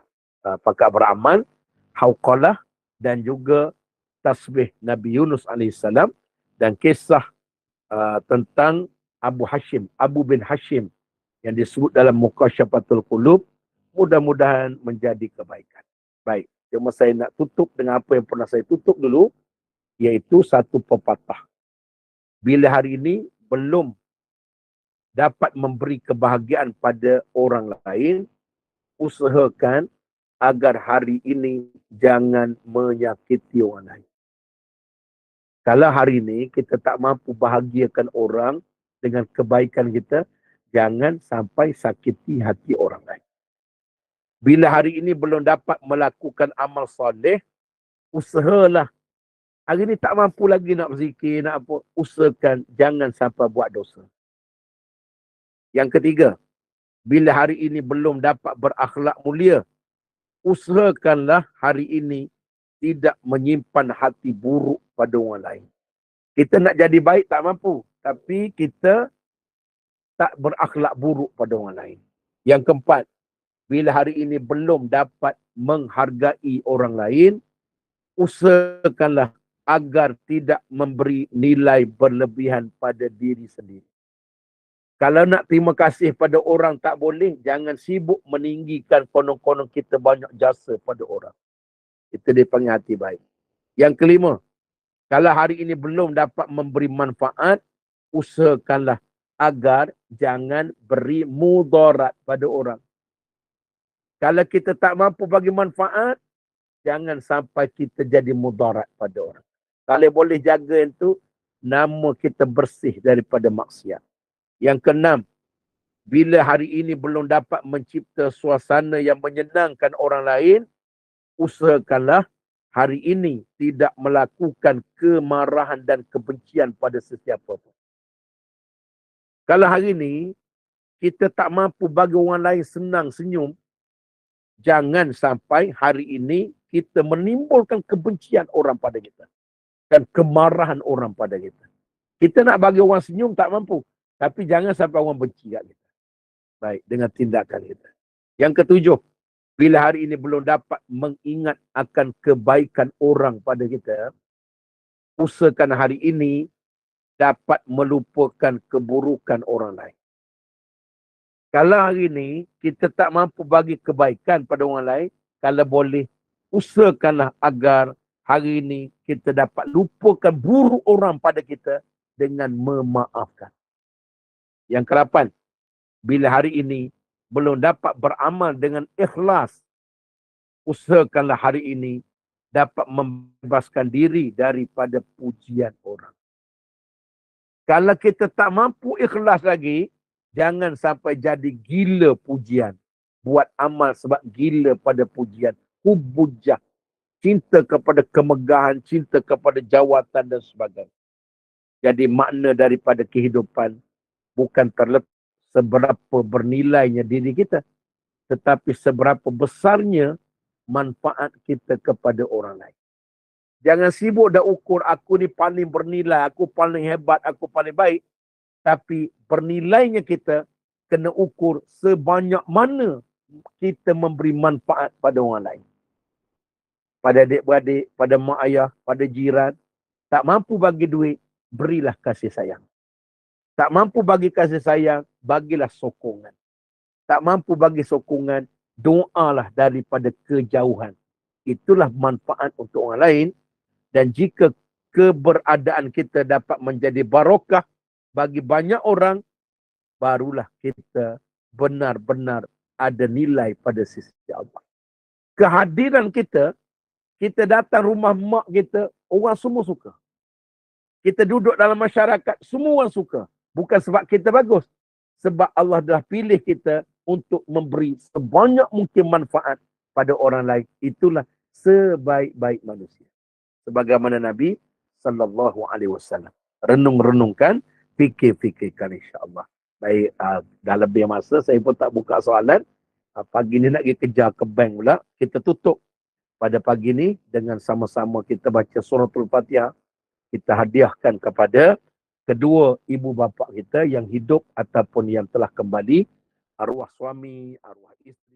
pakat beramal, hauqalah dan juga tasbih Nabi Yunus AS dan kisah tentang Abu bin Hashim yang disebut dalam Muqasyafatul Qulub, mudah-mudahan menjadi kebaikan. Baik, cuma saya nak tutup dengan apa yang pernah saya tutup dulu, iaitu satu pepatah. Bila hari ini belum dapat memberi kebahagiaan pada orang lain, usahakan agar hari ini jangan menyakiti orang lain. Kalau hari ini kita tak mampu bahagiakan orang dengan kebaikan kita, jangan sampai sakiti hati orang lain. Bila hari ini belum dapat melakukan amal soleh, usahalah. Hari ini tak mampu lagi nak berzikir, nak apa, usahakan jangan sampai buat dosa. Yang ketiga, bila hari ini belum dapat berakhlak mulia, usahakanlah hari ini tidak menyimpan hati buruk pada orang lain. Kita nak jadi baik tak mampu, tapi kita tak berakhlak buruk pada orang lain. Yang keempat, bila hari ini belum dapat menghargai orang lain, usahakanlah agar tidak memberi nilai berlebihan pada diri sendiri. Kalau nak terima kasih pada orang tak boleh, jangan sibuk meninggikan konon-konon kita banyak jasa pada orang. Itu dipanggil hati baik. Yang kelima, kalau hari ini belum dapat memberi manfaat, usahakanlah agar jangan beri mudarat pada orang. Kalau kita tak mampu bagi manfaat, jangan sampai kita jadi mudarat pada orang. Kalau boleh jaga itu, nama kita bersih daripada maksiat. Yang keenam, bila hari ini belum dapat mencipta suasana yang menyenangkan orang lain, usahakanlah hari ini tidak melakukan kemarahan dan kebencian pada sesiapa pun. Kalau hari ini kita tak mampu bagi orang lain senang senyum, jangan sampai hari ini kita menimbulkan kebencian orang pada kita dan kemarahan orang pada kita. Kita nak bagi orang senyum tak mampu, tapi jangan sampai orang benci kat kita. Baik, dengan tindakan kita. Yang ketujuh, bila hari ini belum dapat mengingat akan kebaikan orang pada kita, usahakan hari ini dapat melupakan keburukan orang lain. Kalau hari ini kita tak mampu bagi kebaikan pada orang lain, kalau boleh, usahakanlah agar hari ini kita dapat lupakan buruk orang pada kita dengan memaafkan. Yang ke-8, bila hari ini belum dapat beramal dengan ikhlas, usahakanlah hari ini dapat membebaskan diri daripada pujian orang. Kalau kita tak mampu ikhlas lagi, jangan sampai jadi gila pujian. Buat amal sebab gila pada pujian. Hubujah. Cinta kepada kemegahan, cinta kepada jawatan dan sebagainya. Jadi makna daripada kehidupan bukan terlepas seberapa bernilainya diri kita, tetapi seberapa besarnya manfaat kita kepada orang lain. Jangan sibuk dah ukur aku ni paling bernilai, aku paling hebat, aku paling baik. Tapi bernilainya kita kena ukur sebanyak mana kita memberi manfaat pada orang lain. Pada adik-beradik, pada mak ayah, pada jiran. Tak mampu bagi duit, berilah kasih sayang. Tak mampu bagi kasih sayang, bagilah sokongan. Tak mampu bagi sokongan, doalah daripada kejauhan. Itulah manfaat untuk orang lain. Dan jika keberadaan kita dapat menjadi barakah bagi banyak orang, barulah kita benar-benar ada nilai pada sisi Allah. Kehadiran kita datang rumah mak kita, orang semua suka. Kita duduk dalam masyarakat, semua orang suka. Bukan sebab kita bagus. Sebab Allah dah pilih kita untuk memberi sebanyak mungkin manfaat pada orang lain. Itulah sebaik-baik manusia. Sebagaimana Nabi SAW renung-renungkan, fikir-fikirkan insya-Allah. Baik, dah lebih masa, saya pun tak buka soalan. Pagi ni nak pergi kejar ke bank pula. Kita tutup pada pagi ni dengan sama-sama kita baca suratul Fatihah. Kita hadiahkan kepada kedua ibu bapa kita yang hidup ataupun yang telah kembali, arwah suami, arwah isteri.